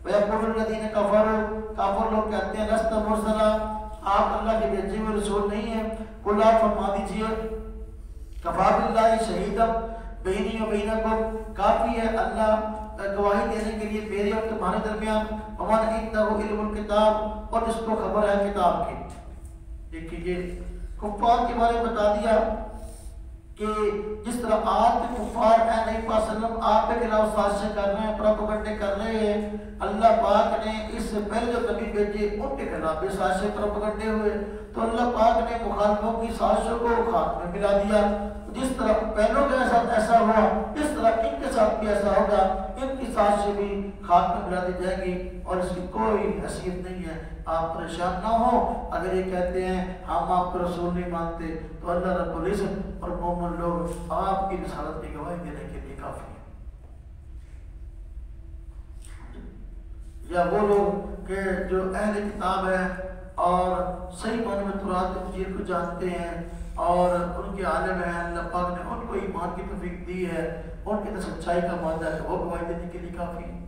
وَيَقُولُ الَّذِينَ كَفَرُوا, کافر لوگ کہتے ہیں لَسْتَ مُرْسَلًا, آپ اللہ کے بھیجے ہوئے رسول نہیں ہیں. قُلْ آپ فرما دیجئے کَفَىٰ بِاللَّهِ شَهِيدًا بَيْنِي وَبَيْنَكُمْ, کافی ہے اللہ گواہی دینے کے لیے میرے اور تمہارے درمیان ومن عنده علم الکتاب، اور جس کو خبر ہے کتاب کی۔ دیکھیے کفار کے بارے میں بتا دیا کہ جس طرح آپ کے کفار اے نبی صلی اللہ علیہ وسلم آپ کے خلاف سازشیں کر رہے ہیں، پروپیگنڈے کر رہے ہیں، اللہ پاک نے اس سے پہلے جو نبی بھیجے ان کے خلاف بھی سازشیں پروپیگنڈے ہوئے، تو اللہ پاک نے مخالفوں کی سازشوں کو خاک میں ملا دیا۔ جس طرح پہلوں کے ساتھ ایسا ہوا، اس طرح ان کے ساتھ بھی ایسا ہوگا، ان کی سازشیں بھی خاک میں ملا دی جائیں گی اور اس کی کوئی حیثیت نہیں ہے۔ آپ پریشان نہ ہو، اگر یہ کہتے ہیں ہم آپ کو رسول نہیں مانتے، تو اللہ رب العزت اور مومن لوگ آپ کی رسالت کی گواہی دینے کے لیے کافی ہیں۔ یا وہ لوگ کہ جو اہل کتاب ہیں اور صحیح معنی میں تورات انجیل کو جانتے ہیں اور ان کے عالم ہیں، اللہ پاک نے ان کو ایمان کی توفیق دی ہے، ان کے سچائی کا مادہ ہے، وہ گواہی دینے کے لیے کافی ہے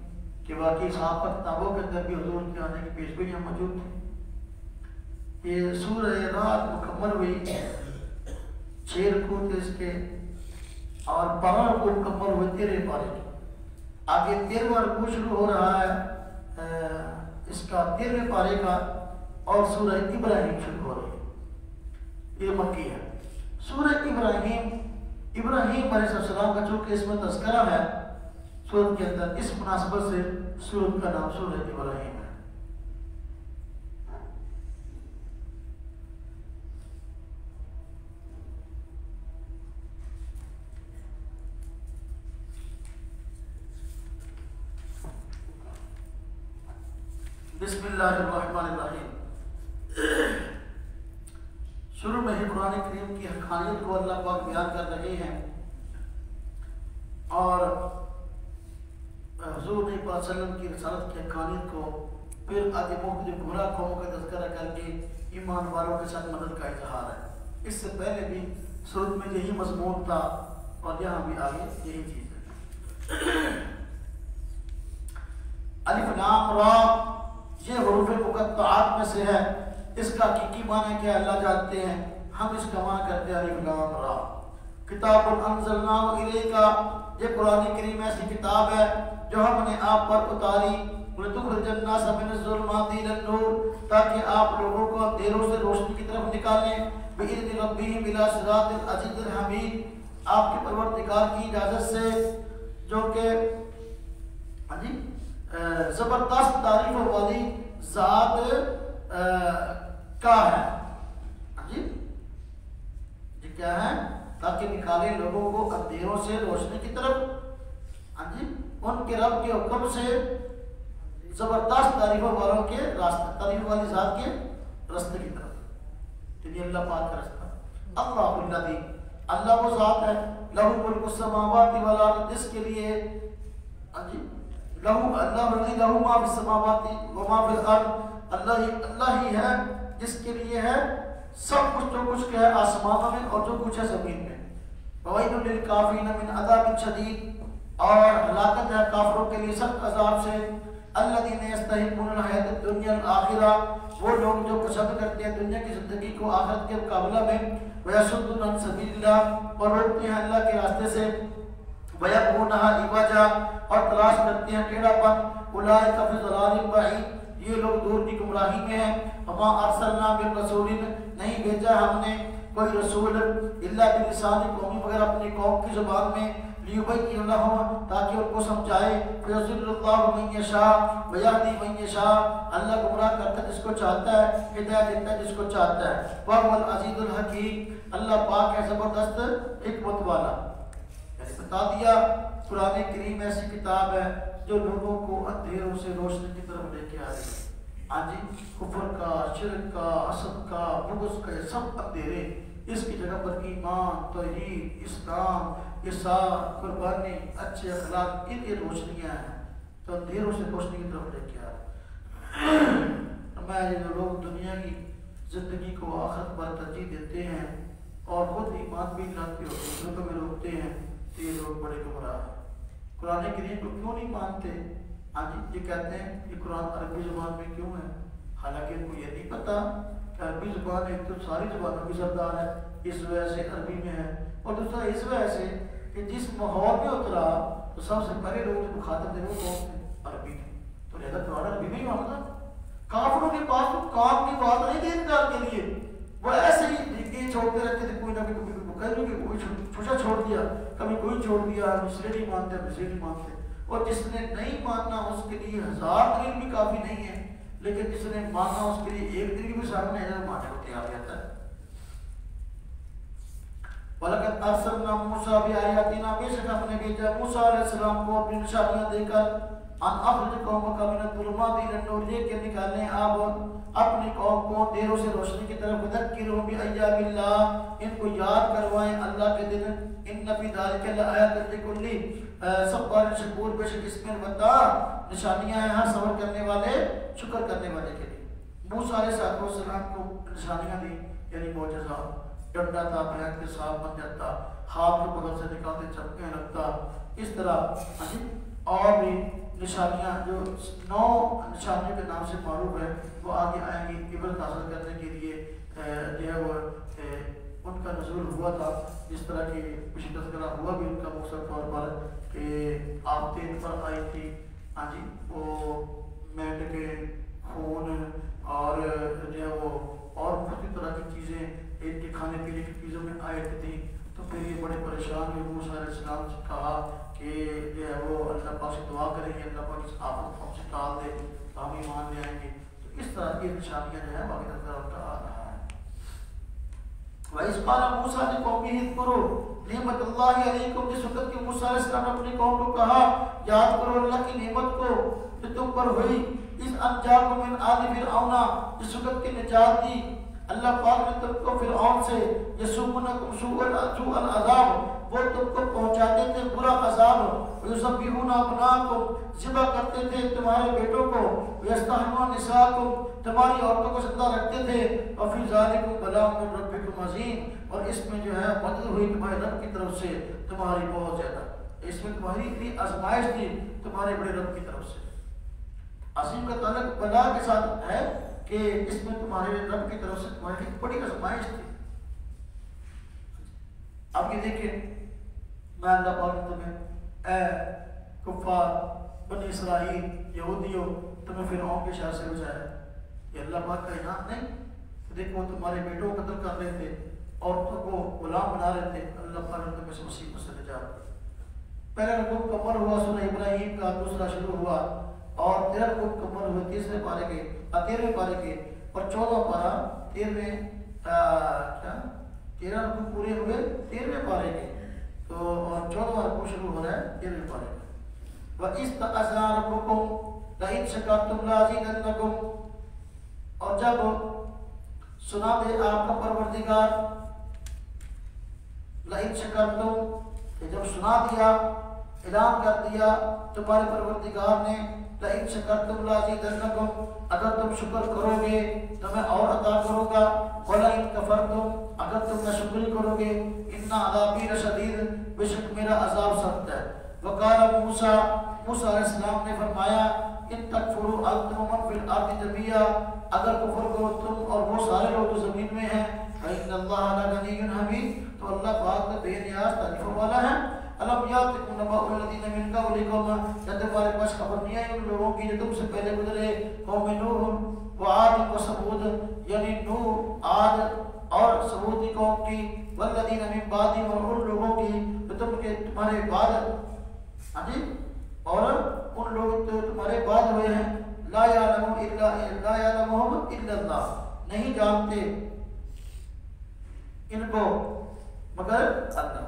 کہ واقعی صحابہ کتابوں کے اندر بھی حضور کے آنے کی پیشگوئیاں موجود تھیں۔ یہ سورہ رات مکمل ہوئی، 6 رکوع تھے اس کے، اور 12 رکوع مکمل ہوئے 13 پارے کے۔ آگے 13واں رکوع شروع ہو رہا ہے اس کا 13ویں پارے کا، اور سورہ ابراہیم شروع ہو رہی ہے، یہ مکی ہے۔ سورہ ابراہیم علیہ السلام کا چونکہ اس میں تذکرہ ہے سورت کے اندر، اس مناسبت سے سورت کا نام سورہ ابراہیم ہے۔ بسم اللہ الرحمن الرحیم۔ شروع میں ہی قرآن کریم کی حقانیت کو اللہ پاک بیان کر رہے ہیں اور حضور صلی اللہ علیہ وسلم کی رسالت کی حقانیت کو، پھر آگے مختلف گمراہ قوموں کا تذکرہ کر کے ایمان والوں کے ساتھ مدد کا اظہار ہے۔ اس سے پہلے بھی سورت میں یہی مضمون تھا اور یہاں بھی آگے یہی چیز ہے۔ الف لام را، یہ حروف مقطعات میں سے ہے، اس کا حقیقی معنی کیا اللہ جانتے ہیں، ہم اس کا معنی کرتے ہیں الف لام را۔ کتاب انزلناہ الیک، یہ قرآن کریم ایسی کتاب ہے جو ہم نے آپ پر اتاری، لتخرج الناس من الظلمات الی النور، تاکہ آپ لوگوں کو اندھیروں سے روشنی کی طرف نکالیں، باذن ربہم الی صراط العزیز الحمید، آپ کے پروردگار کی اجازت سے جو کہ زبردست تعریف والی ذات کا ہے۔ یہ کیا ہے؟ تاکہ نکالے لوگوں کو اندھیروں سے روشنی کی طرف، ان کے رب کے حکم سے زبردست تعریفوں والوں کے راستے، تعریف والی ذات کے راستے کی طرف، یہ اللہ پاک کا راستہ۔ اللہ الذی، اللہ وہ ذات ہے، لہ ملک السماوات والارض، جس کے لیے اللہ الذی لہ ما فی السماوات و ما فی الارض، اللہ ہی ہے جس کے لیے ہے سب کچھ، جو کچھ کہ ہے آسمانوں میں اور جو کچھ ہے زمین میں۔ وویل للکافرین من عذاب شدید، اور ہلاکت ہے کافروں کے لیے سخت عذاب سے۔ الذین یستحبون الحیاۃ الدنیا الآخرہ، وہ لوگ جو پسند کرتے ہیں دنیا کی زندگی کو آخرت کے مقابلہ میں، ویصدون عن سبیل اللہ، اور روکتے ہیں اللہ کے راستے سے، ویبغونها عوجا، اور تلاش کرتے ہیں ٹیڑھا پن، اولئک فی ضلال بعید، یہ لوگ دور کی گمراہی میں ہیں۔ وما ارسلنا من رسول، نہیں بھیجا ہم نے کوئی رسول، الا بلسان قومی، مگر اپنی قوم کی زبان میں، لیبین لہم، تاکہ ان کو سمجھائے، فیضل اللہ من یشاء ویہدی من یشاء، اللہ گمراہ کرتا ہے جس کو چاہتا ہے، ہدایت دیتا ہے جس کو چاہتا ہے۔ وہو العزیز الحکیم، اللہ پاک ہے زبردست حکمت والا۔ بتا دیا قرآن کریم ایسی کتاب ہے جو لوگوں کو اندھیروں سے روشنی کی طرف لے کے آ رہی ہے۔ کفر کا، شرک کا، حسد کا، بغض کا، یہ سب اندھیرے، اس کی جگہ پر ایمان، توحید، اسلام، احسان، قربانی، اچھے اخلاق، یہ روشنیاں ہیں تو اندھیروں سے روشنی کی طرف لے کے آ رہی ہے۔ میں جو لوگ دنیا کی زندگی کو آخرت پر ترجیح دیتے ہیں اور خود ایمان بھی لاتے ہو دوسروں کو بھی روکتے ہیں، یہ لوگ بڑے گمراہ ہیں۔ قرآن کریم کو کیوں نہیں مانتے؟ یہ کہتے ہیں کہ قرآن عربی زبان میں کیوں ہے، حالانکہ ان کو یہ نہیں پتا کہ عربی زبان ایک تو ساری زبانوں کی سردار ہے، اس وجہ سے عربی میں ہے، اور دوسرا اس وجہ سے کہ جس ماحول میں اترا تو سب سے پہلے لوگ جو مخاطب تھے وہ کون تھے؟ عربی تھے. تو لہذا قرآن عربی میں ہی ہونا تھا. کافروں کے پاس تو کام کی بات نہیں تھی انکار کے لیے، وہ ایسے ہی ڈگے چھوڑتے رہتے تھے، کوئی نہ کوئی چھوٹا چھوڑ دیا، کبھی کوئی چھوڑ دیا، دوسرے نہیں مانتے دوسرے نہیں مانتے. اور جس نے نہیں ماننا اس کے لیے 1000 دلیل بھی کافی نہیں ہے، لیکن جس نے ماننا اس کے لیے ایک دلیل بھی سامنے ہے ماننے کو تیار رہتا ہے. وَلَقَدْ أَرْسَلْنَا مُوسَىٰ بِآيَاتِنَا، بے شک ہم نے بھیجا موسیٰ علیہ السلام کو اپنی نشانیاں دے کر، ان اخرج قومک من الظلمات الى النور، یہ کہ نکالیں آپ اپنی قوم کو دیروں سے روشنی کی طرف، وذکرہم بایام اللہ، ان کو یاد کروائیں اللہ کے دن، ان فی ذلک لآیات لکل صبار شکور، بے شک اس میں البتہ نشانیاں ہیں ہر صبر کرنے والے شکر کرنے والے کے لیے. موسیٰ علیہ السلام کو نشانیاں دی، یعنی معجزہ، ڈنڈا تھا بھینس کے ساتھ بن جاتا، ہاتھ کو بدل سے نکالتے چپکنے لگتا، اس طرح اور بھی نشانیاں جو 9 نشانیوں کے نام سے معروف ہے وہ آگے آئیں گی. عبرت حاصل کرنے کے لیے جو ہے وہ ان کا نزول ہوا تھا، جس طرح کی پچھلی تذکرہ ہوا بھی ان کا مختصر طور پر کہ آفتیں پر آئی تھی، ہاں جی، وہ مینڈ کے خون اور جو ہے وہ اور مختلف طرح کی چیزیں ان کے کھانے پینے کی چیزوں میں آئے تھیں. تو پھر یہ بڑے پریشان ہوئے، موسیٰ علیہ السلام سے کہا کہ جو ہے وہ اللہ پاک سے دعا کریں گے اللہ پاک اس آفت کو ہم سے ٹال دے تو ہم ایمان لے آئیں گے. تو اس طرح کی نشانیاں جو ہے باقی تذکرہ کا آ رہا ہے. وَإِذْ قَالَ مُوسَىٰ لِقَوْمِهِ اذْكُرُوا نِعْمَتَ اللَّهِ عَلَيْكُمْ، جس وقت کہ موسیٰ علیہ السلام نے اپنی قوم کو کہا یاد کرو اللہ کی نعمت کو جو تم پر ہوئی، اِذْ أَنْجَاكُم مِّنْ آلِ فِرْعَوْنَ، جس وقت کی نجات دی اللہ پاک نے تم کو فرعون سے، یسومونکم سوء العذاب، وہ تم کو پہنچاتے تھے برا عذاب، ویذبحون ابناءکم، ذبح کرتے تھے تمہارے بیٹوں کو، ویستحیون نساءکم، تمہاری عورتوں کو زندہ رکھتے تھے، وفی ذالکم بلاء من ربکم عظیم، اور اس میں جو ہے مدد ہوئی تمہارے رب کی طرف سے تمہاری بہت زیادہ، اس میں تمہاری اتنی آزمائش تھی تمہارے بڑے رب کی طرف سے. عظیم کا تعلق بلا کے ساتھ ہے کہ اس میں تمہارے رب کی طرف سے تمہاری بڑی آزمائش تھی. اب یہ دیکھیں میں اللہ پاک نے تمہیں اے کفار بنی اسرائیل یہودیوں تمہیں فرعون کے شر سے بچایا. یہ اللہ پاک کا انعام نہیں؟ دیکھو تمہارے بیٹوں کو قتل کر رہے تھے، عورتوں کو غلام بنا رہے تھے، اللہ پاک نے تمہیں اس مصیبت سے نجات دی. پہلا رکوع مکمل ہوا سورہ ابراہیم کا، دوسرا شروع ہوا اور 13 رکوع مکمل ہوئے، 13ویں پارے کے اور 14واں پارہ 13 رکوع پورے ہوئے 13ویں پارے کے، تو اور 14واں رکوع شروع ہو رہا ہے 13ویں پارے کے. وَإِسْتَأَذَنَ رَبُّكُمْ لَئِن شَكَرْتُمْ لَأَزِيدَنَّكُمْ، اور جب سنا دے آپ کا پروردگار، لَئِن شَكَرْتُمْ، کہ جب سنا دیا اعلان کر دیا تمہارے پروردگار نے، لَئِن شَكَرْتُمْ لَأَزِيدَنَّكُمْ، اگر تم شکر کرو گے تو میں اور عطا کروں گا، وَلَئِن كَفَرْتُمْ، اگر تم ناشکری کرو گے، إِنَّ عَذَابِي لَشَدِيدٌ، بے شک میرا عذاب سخت ہے. وَقَالَ مُوسَىٰ، موسیٰ علیہ السلام نے فرمایا، إِن تَكْفُرُوا أَنْتُمْ وَمَنْ فِي الْأَرْضِ جَمِيعًا، اگر کفر کرو تم اور وہ سارے لوگ جو زمین میں ہیں، فَإِنَّ اللَّهَ لَغَنِيٌّ حَمِيدٌ، تو اللہ پاک بے نیاز تعریفوں والا ہے. الم یاتکم نبأ الذین من قبلکم، کیا تمہارے پاس خبر نہیں ہے ان لوگوں کی جو تم سے پہلے گزرے، قوم نوح وعاد وثمود، یعنی نوح، عاد اور ثمود کی قوم کی، والذین من بعدہم، اور ان لوگوں کی جو تمہارے بعد، ہاں جی، اور ان لوگ جو تمہارے بعد ہوئے ہیں، لا یعلمہم الا اللہ، نہیں جانتے ان کو مگر اللہ،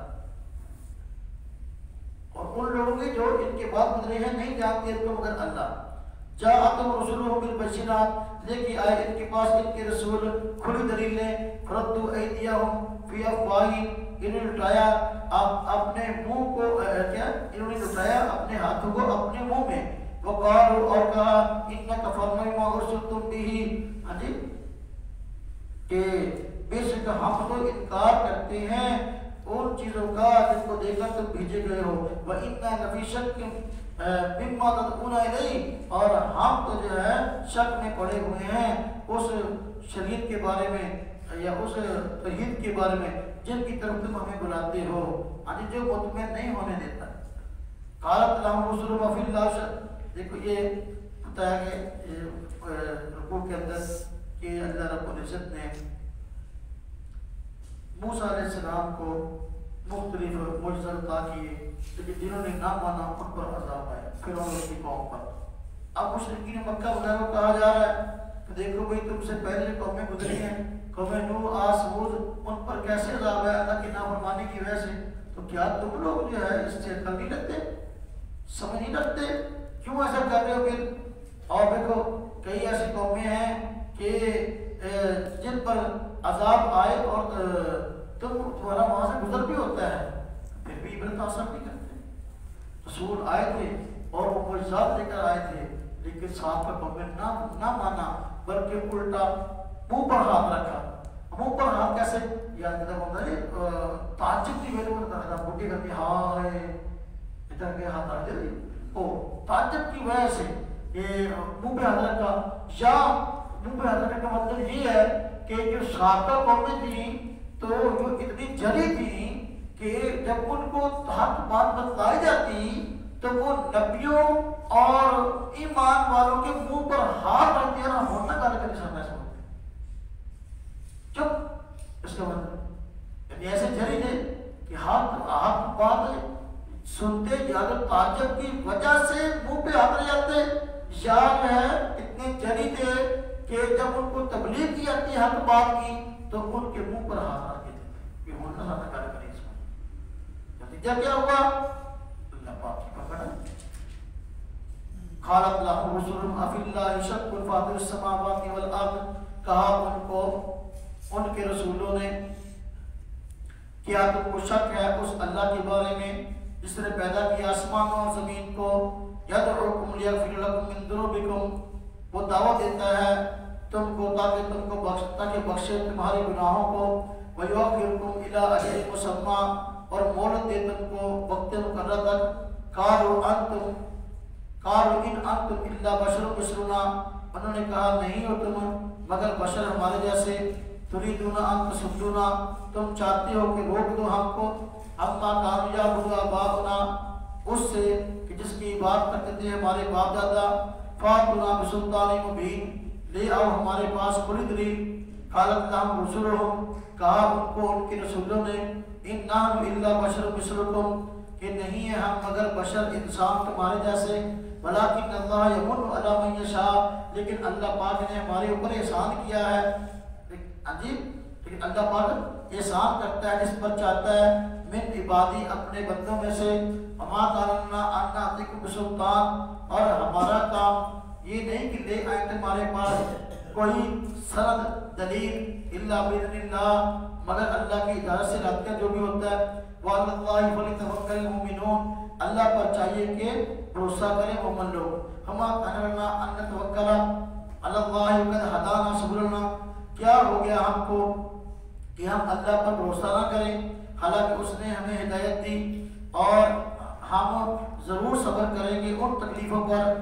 اور ان لوگوں کی جو ان کے بعد گزرے ہیں نہیں جانتے ان کو مگر اللہ. جاءتہم رسلہم بالبینات، لے کے آئے ان کے پاس ان کے رسول کھلی دلیلیں، فردوا ایدیہم فی افواہہم، انہوں نے لٹایا اپنے منہ کو، کیا انہوں نے لٹایا اپنے ہاتھوں کو اپنے منہ میں، وقالوا، اور کہا، انک کفرنا بما ارسلتم بہ، ہاں جی، کہ بے شک ہم تو انکار کرتے ہیں ان چیزوں کا جن کو دے کر تم بھیجے گئے ہو، وَإِنَّا لَفِي شَكٍّ مِّمَّا تَدْعُونَ إِلَيْهِ، اور ہم تو جو ہے شک میں پڑے ہوئے ہیں اس شریعت کے بارے میں یا اس توحید کے بارے میں جن کی طرف تم ہمیں بلاتے ہو، جو مطمئن نہیں ہونے دیتا۔ قالت لهم رسلهم فی اللہ، دیکھو یہ بتایا کہ رکوع کے اندر کہ اللہ رب العزت نے موسیٰ علیہ السلام کو مختلف معجزات عطا کیے، لیکن جنہوں نے نہ مانا ان پر عذاب آیا، پھر ان کی قوم پر۔ اب مشرکین مکہ وغیرہ کو کہا جا رہا ہے کہ دیکھو بھئی تم سے پہلے جو قومیں گزری ہیں، قوم نوح، عاد، ثمود، ان پر کیسے عذاب آیا اللہ کی نافرمانی کی وجہ سے، تو کیا تم لوگ جو ہے اس سے عقل نہیں رکھتے، سمجھ نہیں رکھتے، کیوں ایسا کر رہے ہو پھر؟ اور دیکھو کئی ایسی قومیں ہیں کہ جن پر عذاب آئے اور تمہارا وہاں سے گزر بھی ہوتا ہے، پھر بھی عبرت حاصل نہیں کرتے۔ رسول آئے تھے اور وہ معجزات لے کر آئے تھے، لیکن ساتھ کا قوم نے نہ مانا، بلکہ الٹا منہ پر ہاتھ رکھا۔ منہ پر ہاتھ کیسے؟ یاد جب ہوتا ہے تعجب کی وجہ سے کرتا ہے، بڈی کر کے ہائے ادھر کے ہاتھ رکھ دے، او تعجب کی وجہ سے یہ منہ پہ ہاتھ رکھا۔ یا منہ پہ ہاتھ رکھنے کا مطلب یہ ہے کہ جو سابقہ قومیں تھیں تو جو اتنی جلی تھیں کہ جب ان کو حق بات بتلائی جاتی تو وہ نبیوں اور ایمان والوں کے منہ پر ہاتھ رکھ دیا، نہ ہونا کر کے سامنے سے ہوتے چپ۔ اس کا مطلب یعنی ایسے جلی تھے کہ حق بات سنتے یا تو تعجب کی وجہ سے منہ پہ ہاتھ رہ جاتے، یا جو ہے اتنے جلی تھے کہ جب ان کو تبلیغ کی جاتی ہے حق بات کی تو ان کے منہ پر ہاتھ رکھ دیتے کہ ہونا ساتھ کر کریں۔ اس میں نتیجہ کیا ہوا؟ اللہ پاک کی پکڑ ہے۔ قالت لهم رسلهم افی اللہ شک فاطر السماوات والارض، کہا ان کو ان کے رسولوں نے کیا تم کو شک ہے اس اللہ کے بارے میں جس نے پیدا کیا آسمانوں اور زمین کو، یدعوکم لیغفر لکم من ذنوبکم، وہ دعوت دیتا ہے تم کو تاکہ تم کو بخشے تمہارے گناہوں کو، ویؤخرکم الی اجل مسمى، اور مہلت دے تم کو وقت مقررہ تک۔ قالوا ان انتم الا بشر مثلنا، انہوں نے کہا نہیں ہو تم مگر بشر ہمارے جیسے، تريدون ان تصدونا، تم چاہتے ہو کہ روک دو ہم کو، اما كانوا يعبدون آباؤنا، اس سے کہ جس کی عبادت کرتے تھے ہمارے باپ دادا، فاتنا بسلطان مبین، لے آؤ ہمارے پاس کھلی دلیل۔ قالت لهم رسلهم، کہا ان کو ان کے رسولوں نے، ان نحن الا بشر مثلکم، کہ نہیں ہے ہم مگر بشر انسان تمہارے جیسے، ولکن اللہ یمن علی من یشاء، لیکن اللہ پاک نے ہمارے اوپر احسان کیا ہے، لیکن اللہ پاک احسان کرتا ہے جس پر چاہتا ہے، من عبادی اپنے بندوں میں سے، وما کان ان ناتیکم بسلطان، اور ہمارا کام یہ نہیں کہ لے آئے تمہارے پاس کوئی سند دلیل الا باذن اللہ، مگر اللہ کی اجازت سے لاتے ہیں جو بھی ہوتا ہے۔ وعلی اللہ فلیتوکل المؤمنون، اللہ پر چاہیے کہ بھروسہ کریں مومن لوگ۔ ہما کہنا ان نتوکل علی اللہ وقد ہدانا سبلنا، کیا ہو گیا ہم کو کہ ہم اللہ پر بھروسہ نہ کریں حالانکہ اس نے ہمیں ہدایت دی، اور ہم ضرور صبر کریں گے ان تکلیفوں پر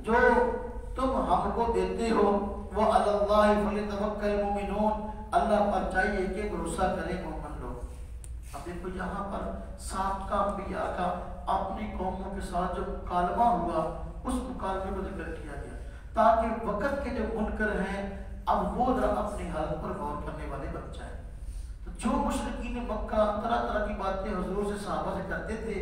جو تم ہم کو دیتے ہو۔ وہ علی اللہ فلیتوکل المؤمنون، اللہ پر چاہیے کہ بھروسہ کریں مومن لوگ۔ اب دیکھو یہاں پر سابقہ انبیاء کا اپنی قوموں کے ساتھ جو مکالمہ ہوا اس مکالمے کو ذکر کیا گیا تاکہ وقت کے جو منکر ہیں اب وہ ذرا اپنی حالت پر غور کرنے والے بن جائیں۔ تو جو مشرکین مکہ طرح طرح کی باتیں حضور سے صحابہ سے کرتے تھے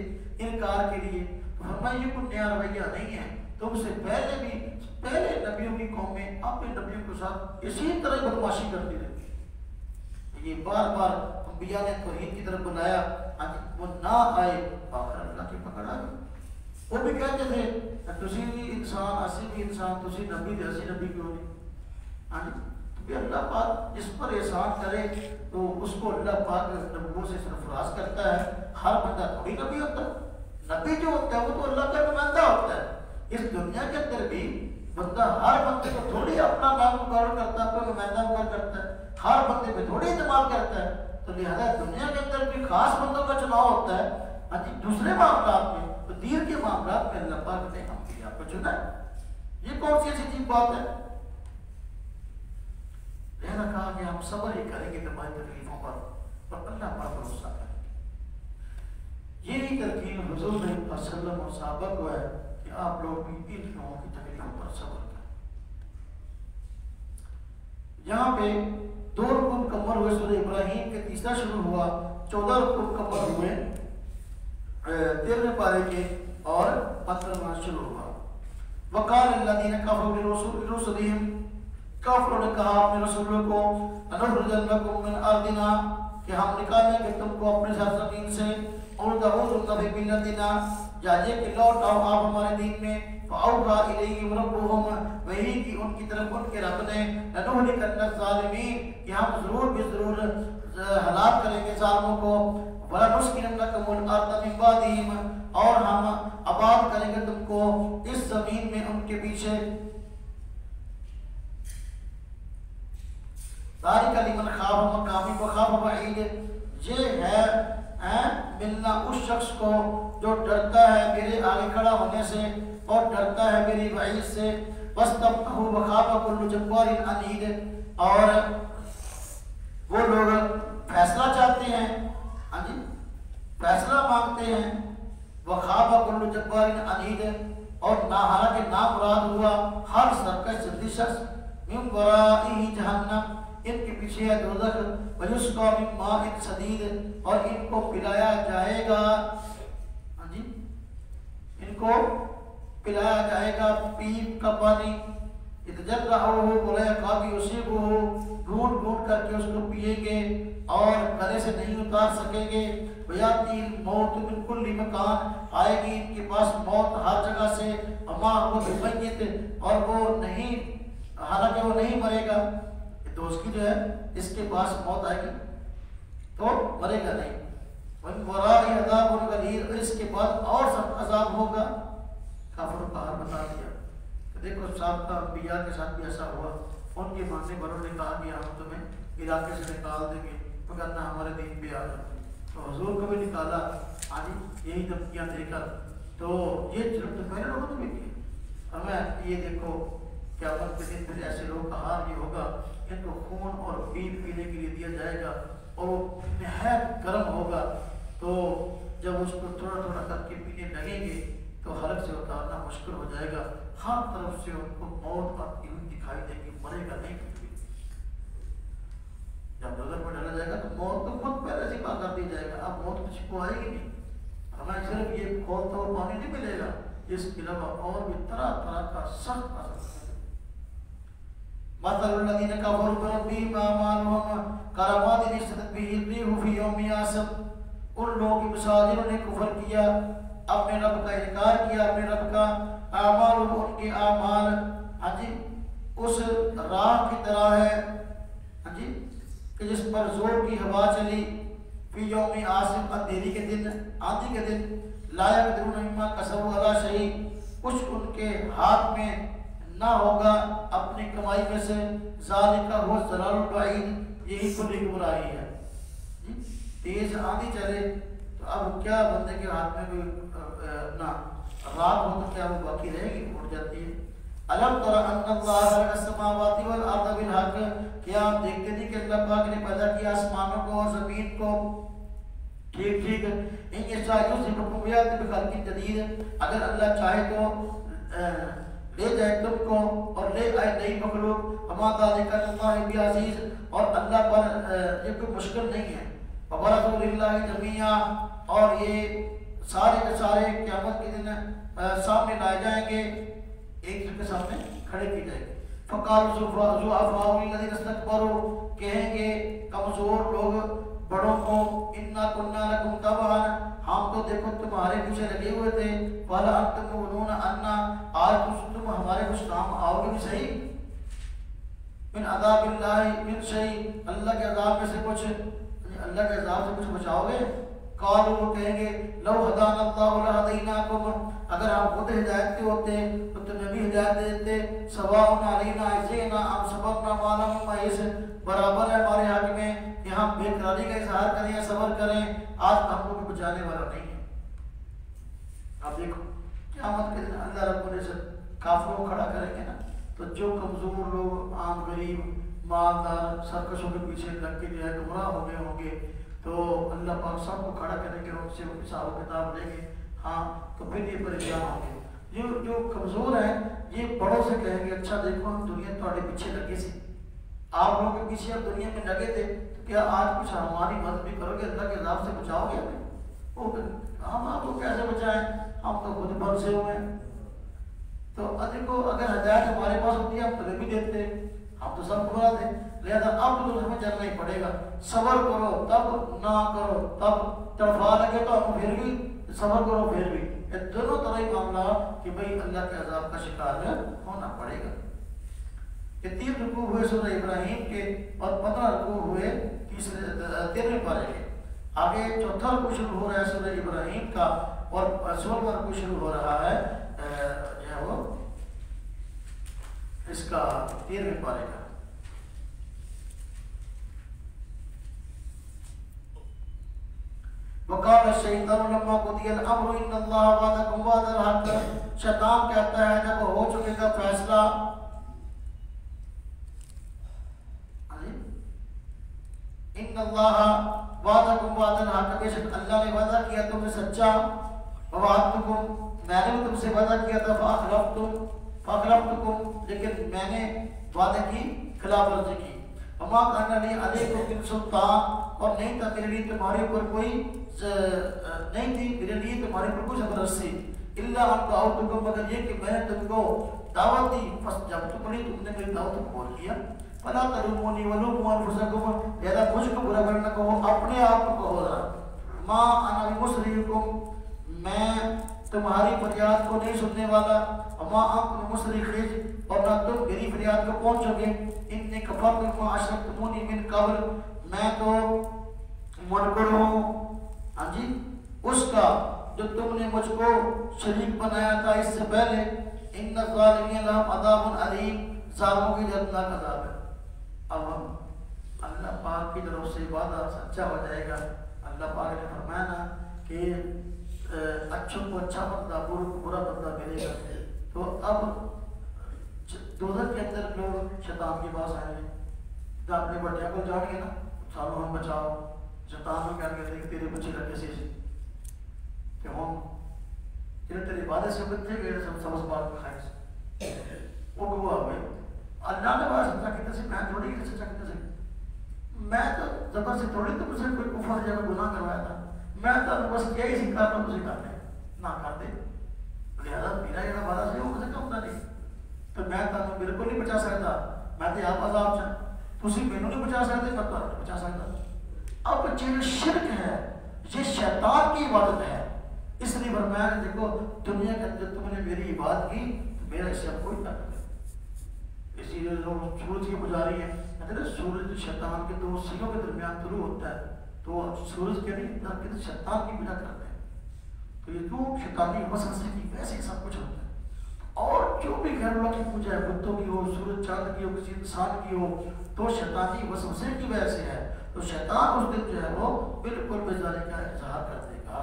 انکار کے لیے، تو فرمایا یہ کوئی نیا رویہ نہیں ہے، تم سے پہلے بھی پہلے نبیوں کی قومیں اپنے نبیوں کے ساتھ اسی طرح بدماشی کرتی رہتی۔ یہ بار بار انبیاء نے توحید کی طرف بلایا، وہ نہ آئے، آخر اللہ کی پکڑ آ گئی۔ وہ بھی کہتے تھے تسی بھی انسان، اسی بھی انسان، تسی نبی دے اسی نبی کیوں نہیں؟ تو اللہ پاک جس پر احسان کرے تو اس کو اللہ پاک نبوت سے سرفراز کرتا ہے۔ ہر بندہ تھوڑی نبی ہوتا ہے، نبی جو ہوتا ہے وہ تو اللہ کا نمائندہ ہوتا ہے۔ اس دنیا کے اندر بھی بندہ ہر بندے کو تھوڑی اپنا نام مقرر کرتا ہے، اپنا نمائندہ مقرر کرتا ہے، ہر بندے پہ تھوڑی اعتماد کرتا ہے۔ تو لہذا دنیا کے اندر بھی خاص بندوں کا چناؤ ہوتا ہے، دوسرے معاملات میں تو دین کے معاملات میں اللہ پاک نے انبیاء کو چنا ہے۔ یہ کون سی ایسی عجیب بات ہے؟ لہذا کہا کہ ہم صبر ہی کریں گے تمہاری تکلیفوں پر اور اللہ پر بھروسہ کریں گے۔ یہی تلقین حضور صلی اللہ علیہ وسلم اور صحابہ کو ہے کہ آپ لوگ بھی ان لوگوں کی تکلیفوں پر صبر کریں۔ یہاں پہ 2 رکوع مکمل ہوئے سورہ ابراہیم کے تیسرا شروع ہوا، 14 رکوع مکمل ہوئے 13 پارے کے اور 15واں شروع ہوا۔ وقال الذین کفروا لرسلہم، کافروں نے کہا اپنے رسولوں کو لنخرجنکم من ارضنا، کہ ہم نکالیں گے تم کو اپنے سرزمین سے، اور تعودن فی ملتنا، جائیے کہ لوٹ آؤ آپ ہمارے دین میں۔ فاوحی الیہم ربہم، وہی کی ان کی طرف ان کے رب نے، لنہلکن الظالمین، کہ ہم ضرور بھی ضرور ہلاک کریں گے ظالموں کو، وَلَنُسْكِنَنَّكُمُ الْأَرْضَ مِن بَعْدِهِمْ، اور ہم آباد کریں گے تم کو اس زمین میں ان کے پیچھے۔ ذَلِكَ لِمَنْ خَافَ مَقَامِي وَخَافَ وَعِيدِ، یہ ہے ملنا اس شخص کو جو ڈرتا ہے میرے آگے کھڑا ہونے سے اور ڈرتا ہے میری وعید سے۔ وَاسْتَفْتَحُوا وَخَابَ كُلُّ جَبَّارٍ عَنِيدٍ، اور وہ لوگ فیصلہ چاہتے ہیں، ہاں جی فیصلہ مانگتے ہیں، وَخَابَ كُلُّ جَبَّارٍ عَنِيدٍ، اور حالانکہ نامراد ہوا ہر سرکش جلدی شخص، مِن وَرَائِهِ جَہَنَّمْ، ان کے پیچھے ہے دوزخ، وَيُسْقَى مِن مَاءٍ صَدِيدٍ، اور ان کو پلایا جائے گا، ہاں جی ان کو پلایا جائے گا پیپ کا پانی، يَتَجَرَّعُهُ وَلَا يَكَادُ يُصِيبُهُ، ڈھونڈ ڈھونڈ کر کے اس کو پیئیں گے اور گلے سے نہیں اتار سکیں گے۔ وَيَأْتِي الْمَوْتُ مِن كُلِّ مَكَانٍ، آئے گی ان کے پاس موت ہر جگہ سے، وَمَا هُوَ بِمَيِّتٍ، اور وہ نہیں، حالانکہ وہ نہیں مرے گا، تو اس کی جو ہے اس کے پاس موت آئے گی تو مرے گا نہیں۔ وَمِن وَرَائِهِ عَذَابٌ غَلِيظٌ، اس کے بعد اور سخت عذاب ہوگا۔ کافروں کا حال بتا دیا کہ دیکھو سابقہ انبیاء کے ساتھ بھی ایسا ہوا، ان کے ماننے والوں نے کہا کہ ہم تمہیں علاقے سے نکال دیں گے مگر نہ ہمارے دین پہ آ جاتے، تو حضور کو بھی نکالا، آج یہی دھمکیاں دے کر، تو یہ جرم تو پہلے لوگوں نے بھی کی۔ ہمیں یہ دیکھو قیامت کے دن پھر ایسے لوگ کا حال یہ ہوگا، ان کو خون اور پیپ پینے کے لیے دیا جائے گا اور وہ نہایت گرم ہوگا، تو جب اس کو تھوڑا تھوڑا کر کے پینے لگیں گے تو حلق سے اتارنا مشکل ہو جائے گا، ہر طرف سے ان کو موت آتی ہوئی دکھائی دے گی، مرے گا نہیں کبھی۔ جب نظر میں ڈالا جائے گا تو موت تو خود پہلے سے پاک کر دی جائے گا، اب موت کسی کو آئے گی نہیں، ہمیں صرف یہ کھولتا ہوا پانی نہیں ملے گا، اس کے علاوہ اور بھی طرح طرح کا سخت اثر ہے۔ مَثَلُ الَّذِينَ كَفَرُوا بِرَبِّهِمْ أَعْمَالُهُمْ كَرَمَادٍ اشْتَدَّتْ بِهِ الرِّيحُ فِي يَوْمٍ عَاصِفٍ، ان لوگوں کی مثال جنہوں نے کفر کیا، اپنے رب کا انکار کیا، اپنے رب کا، اعمالهم ان کے اعمال، ہاں جی اس راہ کی طرح ہے، ہاں جی کہ جس پر زور کی ہوا چلی، فی یوم عاصف، اندھیری کے دن، آندھی کے دن، لا یقدرون مما کسبوا علی شیء، کچھ ان کے ہاتھ میں نہ ہوگا اپنی کمائی میں سے، ذالک هو الضلال البعید، یہی کلی برائی ہے۔ تیز آندھی چلے تو اب کیا بندے کے ہاتھ میں کوئی اپنا رات ہو تو کیا وہ باقی رہے گی، اٹھ جاتی ہے۔ الم تر ان اللہ خلق السماوات والارض بالحق، کیا آپ دیکھتے نہیں کہ اللہ پاک نے پیدا کیا آسمانوں کو اور زمین کو ٹھیک ٹھیک، ان یہ چاہیے سے حکمیات بخلق جدید، اگر اللہ چاہے تو لے جائے تم کو اور لے آئے نئی مخلوق، اما ذالک اللہ بعزیز، اور اللہ پر یہ کوئی مشکل نہیں ہے۔ وبرزوا للہ جمیعا، اور یہ سارے کے سارے قیامت کے دن سامنے لائے جائیں گے، ایک کے سامنے کھڑے کی جائیں گے۔ فقالوا ضعفاء الذین استکبروا، کہیں گے کمزور لوگ بڑوں کو، انا کنا لکم تبعا، ہم تو دیکھو تمہارے پیچھے لگے ہوئے تھے، ولا انتم تؤمنون انا، آج تم ہمارے کچھ کام آؤ گے بھی صحیح، من عذاب اللہ من شیء، اللہ کے عذاب میں سے کچھ، اللہ کے عذاب سے کچھ بچاؤ گے؟ قالوا، وہ کہیں گے لو ہدانا اللہ لہدیناکم، اگر ہم خود ہدایت کے ہوتے تو تمہیں بھی ہدایت دے دیتے، سواء علینا اجزینا ام صبرنا ما لنا من محیص، برابر ہے ہمارے حق میں کہ ہم بے قراری کا اظہار کریں یا صبر کریں، آج ہم کو بھی بچانے والا نہیں ہے۔ اب دیکھو قیامت کے دن اللہ رب العزت کافروں کو کھڑا کریں گے نا، تو جو کمزور لوگ، عام غریب مالدار سرکشوں کے پیچھے لگ کے جو ہے گمراہ ہو گئے ہوں گے تو اللہ پاک سب کو کھڑا کریں گے، ان سے حساب و کتاب لیں گے، ہاں تو پھر یہ پریشان ہوں گے۔ جو کمزور ہیں یہ بڑوں سے کہیں گے اچھا دیکھو ہم دنیا تھوڑے پیچھے لگے سی، آپ لوگوں کے پیچھے اب دنیا میں لگے تھے تو کیا آج کچھ ہماری مدد بھی کرو گے، اللہ کے عذاب سے بچاؤ گے ہمیں؟ وہ ہم آپ کو کیسے بچائیں، ہم تو خود پھنسے ہوئے ہیں۔ تو دیکھو اگر ہدایت ہمارے پاس ہوتی ہے ہم تمہیں بھی دیتے، ہم تو سب برا تھے، لہذا اب تو ہمیں چلنا ہی پڑے گا، صبر کرو تب نہ کرو تب، تڑفا لگے تو ہم پھر بھی صبر کرو پھر بھی، یہ دونوں طرح ہی معاملہ کہ بھئی اللہ کے عذاب کا شکار ہونا پڑے گا۔ یہ 3 رکوع ہوئے سورہ ابراہیم کے اور 15 رکوع ہوئے 13ویں پارے کے۔ آگے 4تھا رکوع شروع ہو رہا ہے سورہ ابراہیم کا اور 16واں رکوع شروع ہو رہا ہے جو ہے وہ اس کا 13ویں پارے کا۔ وقال الشیطان لما قضی الامر ان اللہ وعدکم وعد الحق، شیطان کہتا ہے جب ہو چکے گا فیصلہ، ان اللہ وعدکم وعد الحق، بے شک اللہ نے وعدہ کیا تم سے سچا، وعدتکم میں نے تم سے وعدہ کیا تھا، فاخلفتکم لیکن میں نے وعدے کی خلاف ورزی کی، وما کان لی علیکم من سلطان، اور نہیں تھا میرے لیے تمہارے اوپر کوئی نہیں تھی میرے لیے تمہارے اوپر کوئی زبردستی، الا ان دعوتکم، مگر یہ کہ میں نے تم کو دعوت دی، جب تم نے میری دعوت کو قبول کیا، فلا تلومونی ولوموا انفسکم، لہذا مجھ کو برا بھلا نہ کہو اپنے آپ کو کہو ذرا، ما انا بمصرخکم، میں تمہاری فریاد کو نہیں سننے والا، وما انتم بمصرخی، اور نہ تم میری فریاد کو پہنچو گے، انی کفرت بما اشرکتمونی من قبل، میں تو منکر ہوں ہاں جی اس کا جو تم نے مجھ کو شریک بنایا تھا اس سے پہلے، ان الظالمین لهم عذاب علیم، ظالموں کی دردناک عذاب ہے۔ اب ہم اللہ پاک کی طرف سے وعدہ سچا ہو جائے گا، اللہ پاک نے فرمایا نا کہ اچھوں کو اچھا بندہ بروں کو برا بندہ ملے گا، تو اب دوزخ کے اندر لوگ شیطان کے پاس آئیں گے تو اپنے بڑھیا کو جان گے نا، سالوں ہم بچاؤ، شیطان میں کیا کہتے ہیں کہ تیرے بچے لگے سے کہ ہم تیرے وعدے سے بچے گئے سبز بات کھائے سے وہ گوا بھائی اللہ نے بات سچا کہتے سے میں تھوڑی کہ سچا کہتے سے میں تو زبر سے تھوڑی تو مجھے کوئی کفر یا گناہ کروایا تھا، میں تو بس یہی سکھاتا ہوں تجھے کرتے نہ کر دے، لہذا میرا یہ وعدہ سے وہ مجھے کم نہ نہیں، تو میں تو میرے کو نہیں بچا سکتا، میں تو آپ عذاب چاہ تسی مینوں نہیں بچا سکتے، میں تو نہیں بچا سکتا۔ اب جو شرک ہے یہ شیطان کی عبادت ہے، اس لیے فرمایا کہ دیکھو دنیا کے اندر تم نے میری عبادت کی تو میرا اس سے کوئی تعلق نہیں، اسی لیے لوگ سورج کے پجاری ہیں، کہتے ہیں سورج شیطان کے دو سیوں کے درمیان طلوع ہوتا ہے تو سورج کے نہیں کہتے شیطان کی پوجا کرتے ہیں، تو یہ کیوں شیطانی وسوسے کی ویسے سب کچھ ہوتا ہے، اور جو بھی غیر اللہ کی پوجا ہے بتوں کی ہو، سورج چاند کی ہو، کسی انسان کی ہو، تو شیطانی وسوسے کی وجہ سے ہے، تو شیطان اس دن جو ہے وہ بالکل بیزاری کا اظہار کر دے گا۔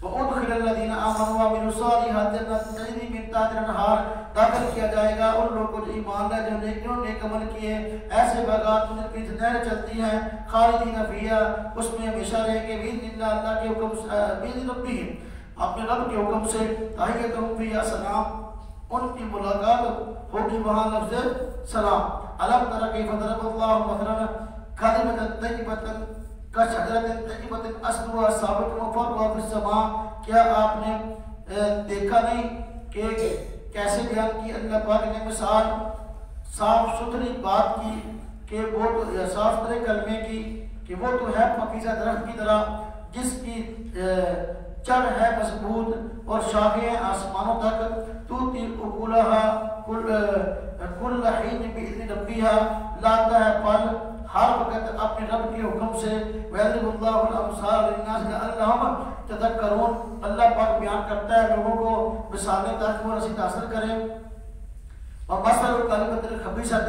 وَأُدْخِلَ الَّذِينَ آمَنُوا وَعَمِلُوا الصَّالِحَاتِ جَنَّاتٍ تَجْرِی مِن تَحْتِهَا الْأَنْہَارُ، داخل کیا جائے گا ان لوگوں کو جو ایمان لائے جو نیک عمل کیے، ایسے باغات ان کی نہریں چلتی ہیں، خالدین فیہا، اس میں ہمیشہ رہیں گے، بِإِذْنِ اللَّهِ، اللہ کے حکم سے، بِإِذْنِ رَبِّهِمْ، اپنے رب کے حکم سے، تحیتہم فیہا سلام، ان کی ملاقات ہوگی وہاں لفظ سلام۔ الم تر کیف ضرب اللہ مثلا کلمۃ طیبۃ کشجرۃ طیبۃ اصلها ثابت وفرعها فی السماء، کیا آپ نے دیکھا نہیں کہ کیسے بیان کی اللہ پاک نے مثال صاف ستھری بات کی کہ وہ تو صاف ستھرے کلمے کی کہ وہ تو ہے پکیزہ درخت کی طرح جس کی جڑ ہے مضبوط اور شاخیں آسمانوں تک، توتی اکلها کل حین باذن ربها، لاتا ہے پھل ہر وقت اپنے رب کے حکم سے، وَيَضْرِبُ اللَّهُ الْأَمْثَالَ لِلنَّاسِ لَعَلَّهُمْ يَتَذَكَّرُونَ، اللہ پاک بیان کرتا ہے لوگوں کو مثالیں تاکہ وہ رسید حاصل کریں۔ وَمَثَلُ الْكَلِمَةِ الْخَبِيثَةِ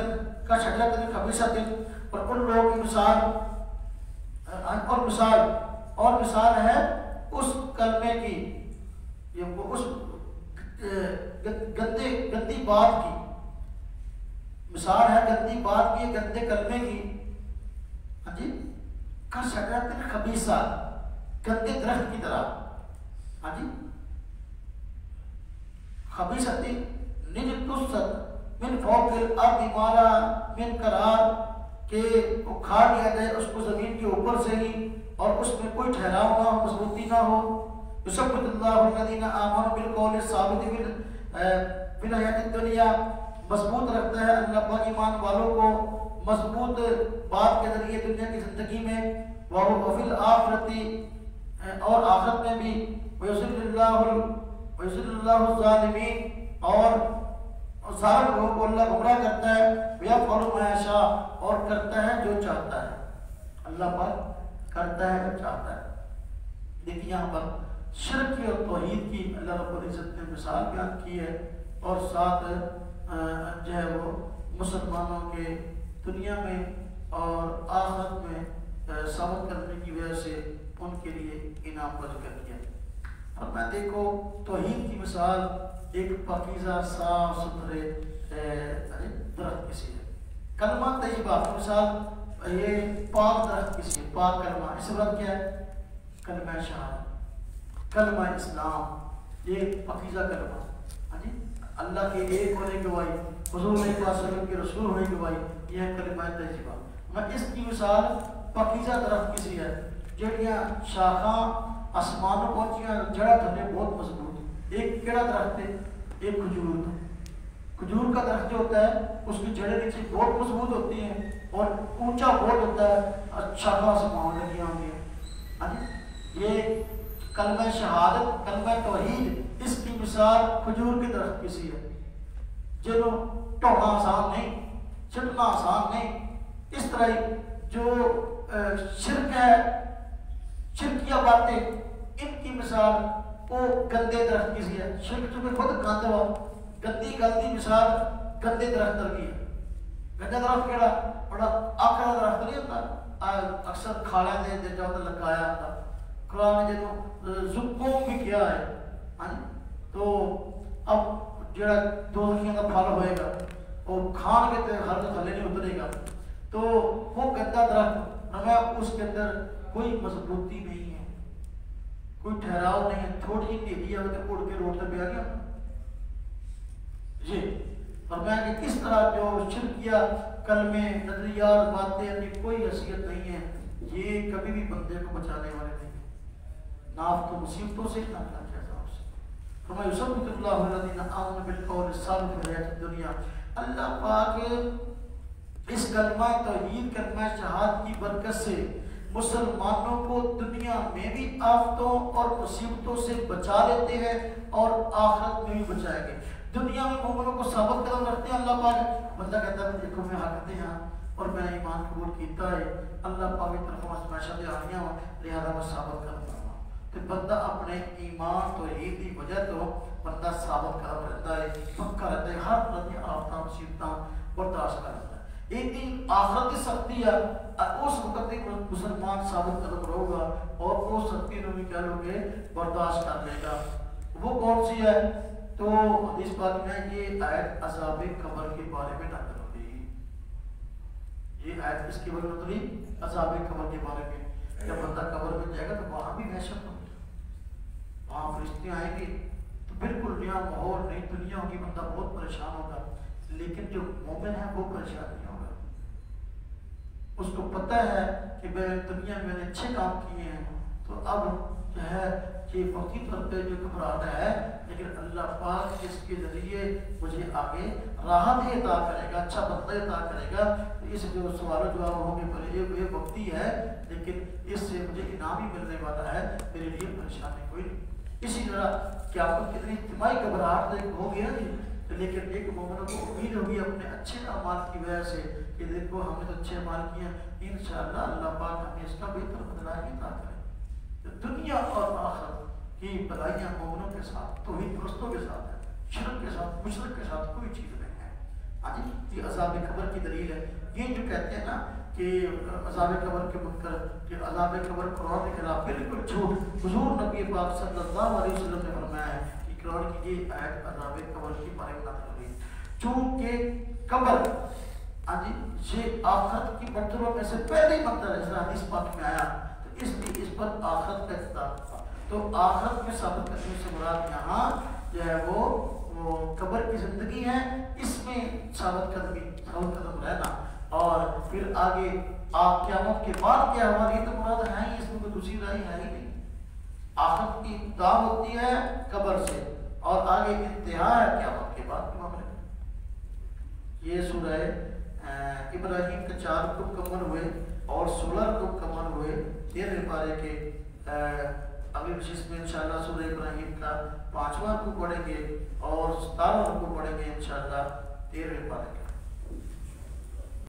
كَشَجَرَةٍ خَبِيثَةٍ، اور ان لوگوں کی مثال ہے اس کلمے کی، اس گندی بات کی مثال ہے گندی بات کی، گندے کلمے کی، ہاں جی، کا شجرۃ خبیثہ، گندے درخت کی طرح، ہاں جی، خبیثۃ نجتثت من فوق الارض ما لا من قرار، کہ اکھاڑ لیا جائے اس کو زمین کے اوپر سے ہی اور اس میں کوئی ٹھہراؤ نہ ہو، مضبوطی نہ ہو۔ یثبت اللہ الذین آمنوا بالقول الثابت فی الحیاۃ الدنیا، مضبوط رکھتا ہے اللہ پاک ایمان والوں کو مضبوط بات کے ذریعے دنیا کی زندگی میں، وفی الآخرۃ، اور آخرت میں بھی، ویذل اللہ الظالمین، اور ظالم لوگوں کو اللہ گمراہ کرتا ہے، ویفعل ما یشاء، اور کرتا ہے جو چاہتا ہے، اللہ پاک کرتا ہے جو چاہتا ہے۔ دیکھیے یہاں پر شرک کی اور توحید کی اللہ رب العزت نے مثال بیان کی ہے، اور ساتھ جو ہے وہ مسلمانوں کے دنیا میں اور آخرت میں ثابت کرنے کی وجہ سے ان کے لیے انعام کا ذکر کیا۔ اور میں دیکھو توحید کی مثال ایک پاکیزہ صاف ستھرے درخت کسی ہے، کلمہ طیبہ کی مثال یہ پاک درخت کسی ہے، پاک کلمہ، اس وقت کیا ہے؟ کلمہ شہادت، کلمہ اسلام، یہ پاکیزہ کلمہ، ہاں جی، اللہ کے ایک ہونے کی گواہی، حضور صلی اللہ علیہ وسلم کے رسول ہونے کی گواہی، یہ ہے کلمہ طیبہ۔ میں اس کی مثال پاکیزہ درخت کسی ہے جہاں شاخاں آسمانوں پہنچیاں، جڑا تھلے بہت مضبوط۔ ایک کیڑا درخت ہے؟ ایک کھجور تھا۔ کھجور کا درخت جو ہوتا ہے اس کی جڑیں نیچے بہت مضبوط ہوتی ہیں اور اونچا بہت ہوتا ہے، شاخاں آسمان لگی ہوتی ہیں، ہاں جی۔ یہ کلمہ شہادت، کلمہ توحید، اس کی مثال کھجور کے درخت کسی ہے، جنہوں ٹونا آسان نہیں، چھٹنا آسان نہیں۔ اس طرح جو شرک ہے، شرکیہ باتیں، ان کی مثال وہ گندے درخت کسی ہے۔ شرک چونکہ خود گند ہوا، گندی گندی مثال گندے درخت کی ہے۔ گندا درخت کیڑا؟ بڑا آکڑا درخت نہیں ہوتا، اکثر کھاڑے دے جاؤ تو لگایا ہوتا، قرآن نے جنہوں زکوم بھی کیا ہے، ہاں جی۔ تو اب جڑا دوزخیوں کا پھل ہوئے گا وہ کھان کے ہر تھلے نہیں اترے گا، تو وہ گندا درخت ہمیں اس کے اندر کوئی مضبوطی نہیں ہے، کوئی ٹھہراؤ نہیں ہے، تھوڑی سی ڈھیلی ہے تو اڑ کے روڈ پہ آ گیا جی۔ اور میں کہ کس طرح جو شرکیہ کلمے، نظریات، باتیں، ان کوئی حیثیت نہیں ہے، یہ کبھی بھی بندے کو بچانے والے نہیں ہیں، نہ آپ کو مصیبتوں سے، نہ اللہ کے عذاب سے۔ فرمایا یثبت اللہ الذین آمنوا بالقول الثابت فی الحیاۃ الدنیا، اللہ پاک اس کلمہ توحید، کلمہ شہادت کی برکت سے مسلمانوں کو دنیا میں بھی آفتوں اور مصیبتوں سے بچا لیتے ہیں اور آخرت میں بھی بچائیں گے۔ دنیا میں مومنوں کو ثابت قدم رکھتے ہیں اللہ پاک، بندہ کہتا ہے دیکھو میں حق دے ہاں اور میں ایمان قبول کیتا ہے، اللہ پاک کی طرف آزمائشاں دے آنیاں ہوں، لہذا میں ثابت قدم رہا، تو بندہ اپنے ایمان توحید کی وجہ تو بندہ ثابت قدم رہتا ہے، پکا رہتا ہے، ہر طرح کی آفتاں مصیبتاں برداشت کرتا ہے۔ ایک دن آخرت کی سختی ہے، اس وقت ایک مسلمان ثابت قدم رہے گا اور اس سختی کو بھی کیا لوگ برداشت کر لے گا۔ وہ کون سی ہے؟ تو حدیث پاک میں یہ آیت عذاب قبر کے بارے میں نازل ہوئی، یہ آیت اس کے بارے میں اتری عذاب قبر کے بارے میں، جب بندہ قبر میں جائے گا تو وہاں بھی وحشت ہوگی، وہاں فرشتے آئیں گے تو بالکل نیا ماحول، نئی دنیا ہوگی، بندہ بہت پریشان ہوگا، لیکن جو مومن ہے وہ پریشان نہیں ہوگا، اس کو پتہ ہے کہ میں دنیا میں نے اچھے کام کیے ہیں، تو اب جو ہے یہ وقتی طور پہ جو گھبراہٹ ہے، لیکن اللہ پاک اس کے ذریعے مجھے آگے راحت عطا کرے گا، اچھا بدلہ عطا کرے گا۔ اس جو سوال و جواب ہوں گے یہ وقتی ہے، لیکن اس سے مجھے انعام ہی ملنے والا ہے، میرے لیے پریشانی کوئی نہیں۔ اسی طرح قیامت کتنی اجتماعی گھبراہٹ ہوگی نا جی، لیکن ایک مومنوں کو امید ہوگی اپنے اچھے اعمال کی وجہ سے کہ دیکھو ہم نے تو اچھے اعمال کیے ہیں، انشاءاللہ اللہ پاک ہمیں اس کا بہتر بدلہ عطا کرے۔ دنیا اور آخرت کی بلائیاں مومنوں کے ساتھ، توحید پرستوں کے ساتھ ہے، شرک کے ساتھ، مشرک کے ساتھ کوئی چیز نہیں ہے۔ ہاں جی، یہ عذاب قبر کی دلیل ہے۔ یہ جو کہتے ہیں نا کہ عذاب قبر کے منکر، کہ عذاب قبر قرآن کے خلاف، بالکل جھوٹ۔ حضور نبی پاک صلی اللہ علیہ وسلم نے فرمایا ہے کہ قرآن کی یہ آیت عذاب قبر کی بارے میں نازل ہوئی، چونکہ قبر ہاں جی یہ آخرت کی مرتبہ میں سے پہلی مرتبہ ہے، جیسا حدیث پاک میں آیا، تو اس لیے اس پر آخرت کا اختلاف تھا۔ تو آخرت میں ثابت کرنے سے مراد یہاں جو ہے وہ قبر کی زندگی ہے، اس میں ثابت قدم رہنا، اور پھر آگے قیامت کے بعد کیا ہوا، یہ تو مراد ہے ہی، اس میں کوئی دوسری رائے ہے ہی نہیں۔ آخرت کی ابتدا ہوتی ہے قبر سے، اور آگے انتہا ہے قیامت کے بعد کے معاملے میں۔ یہ سورہ ابراہیم کے 4 رکوع مکمل ہوئے اور 16 رکوع مکمل ہوئے 13 پارے کے۔ اگلی نشست میں انشاءاللہ سورہ ابراہیم کا 5واں رکوع پڑھیں گے اور 17واں رکوع پڑھیں گے انشاءاللہ 13 پارے کا۔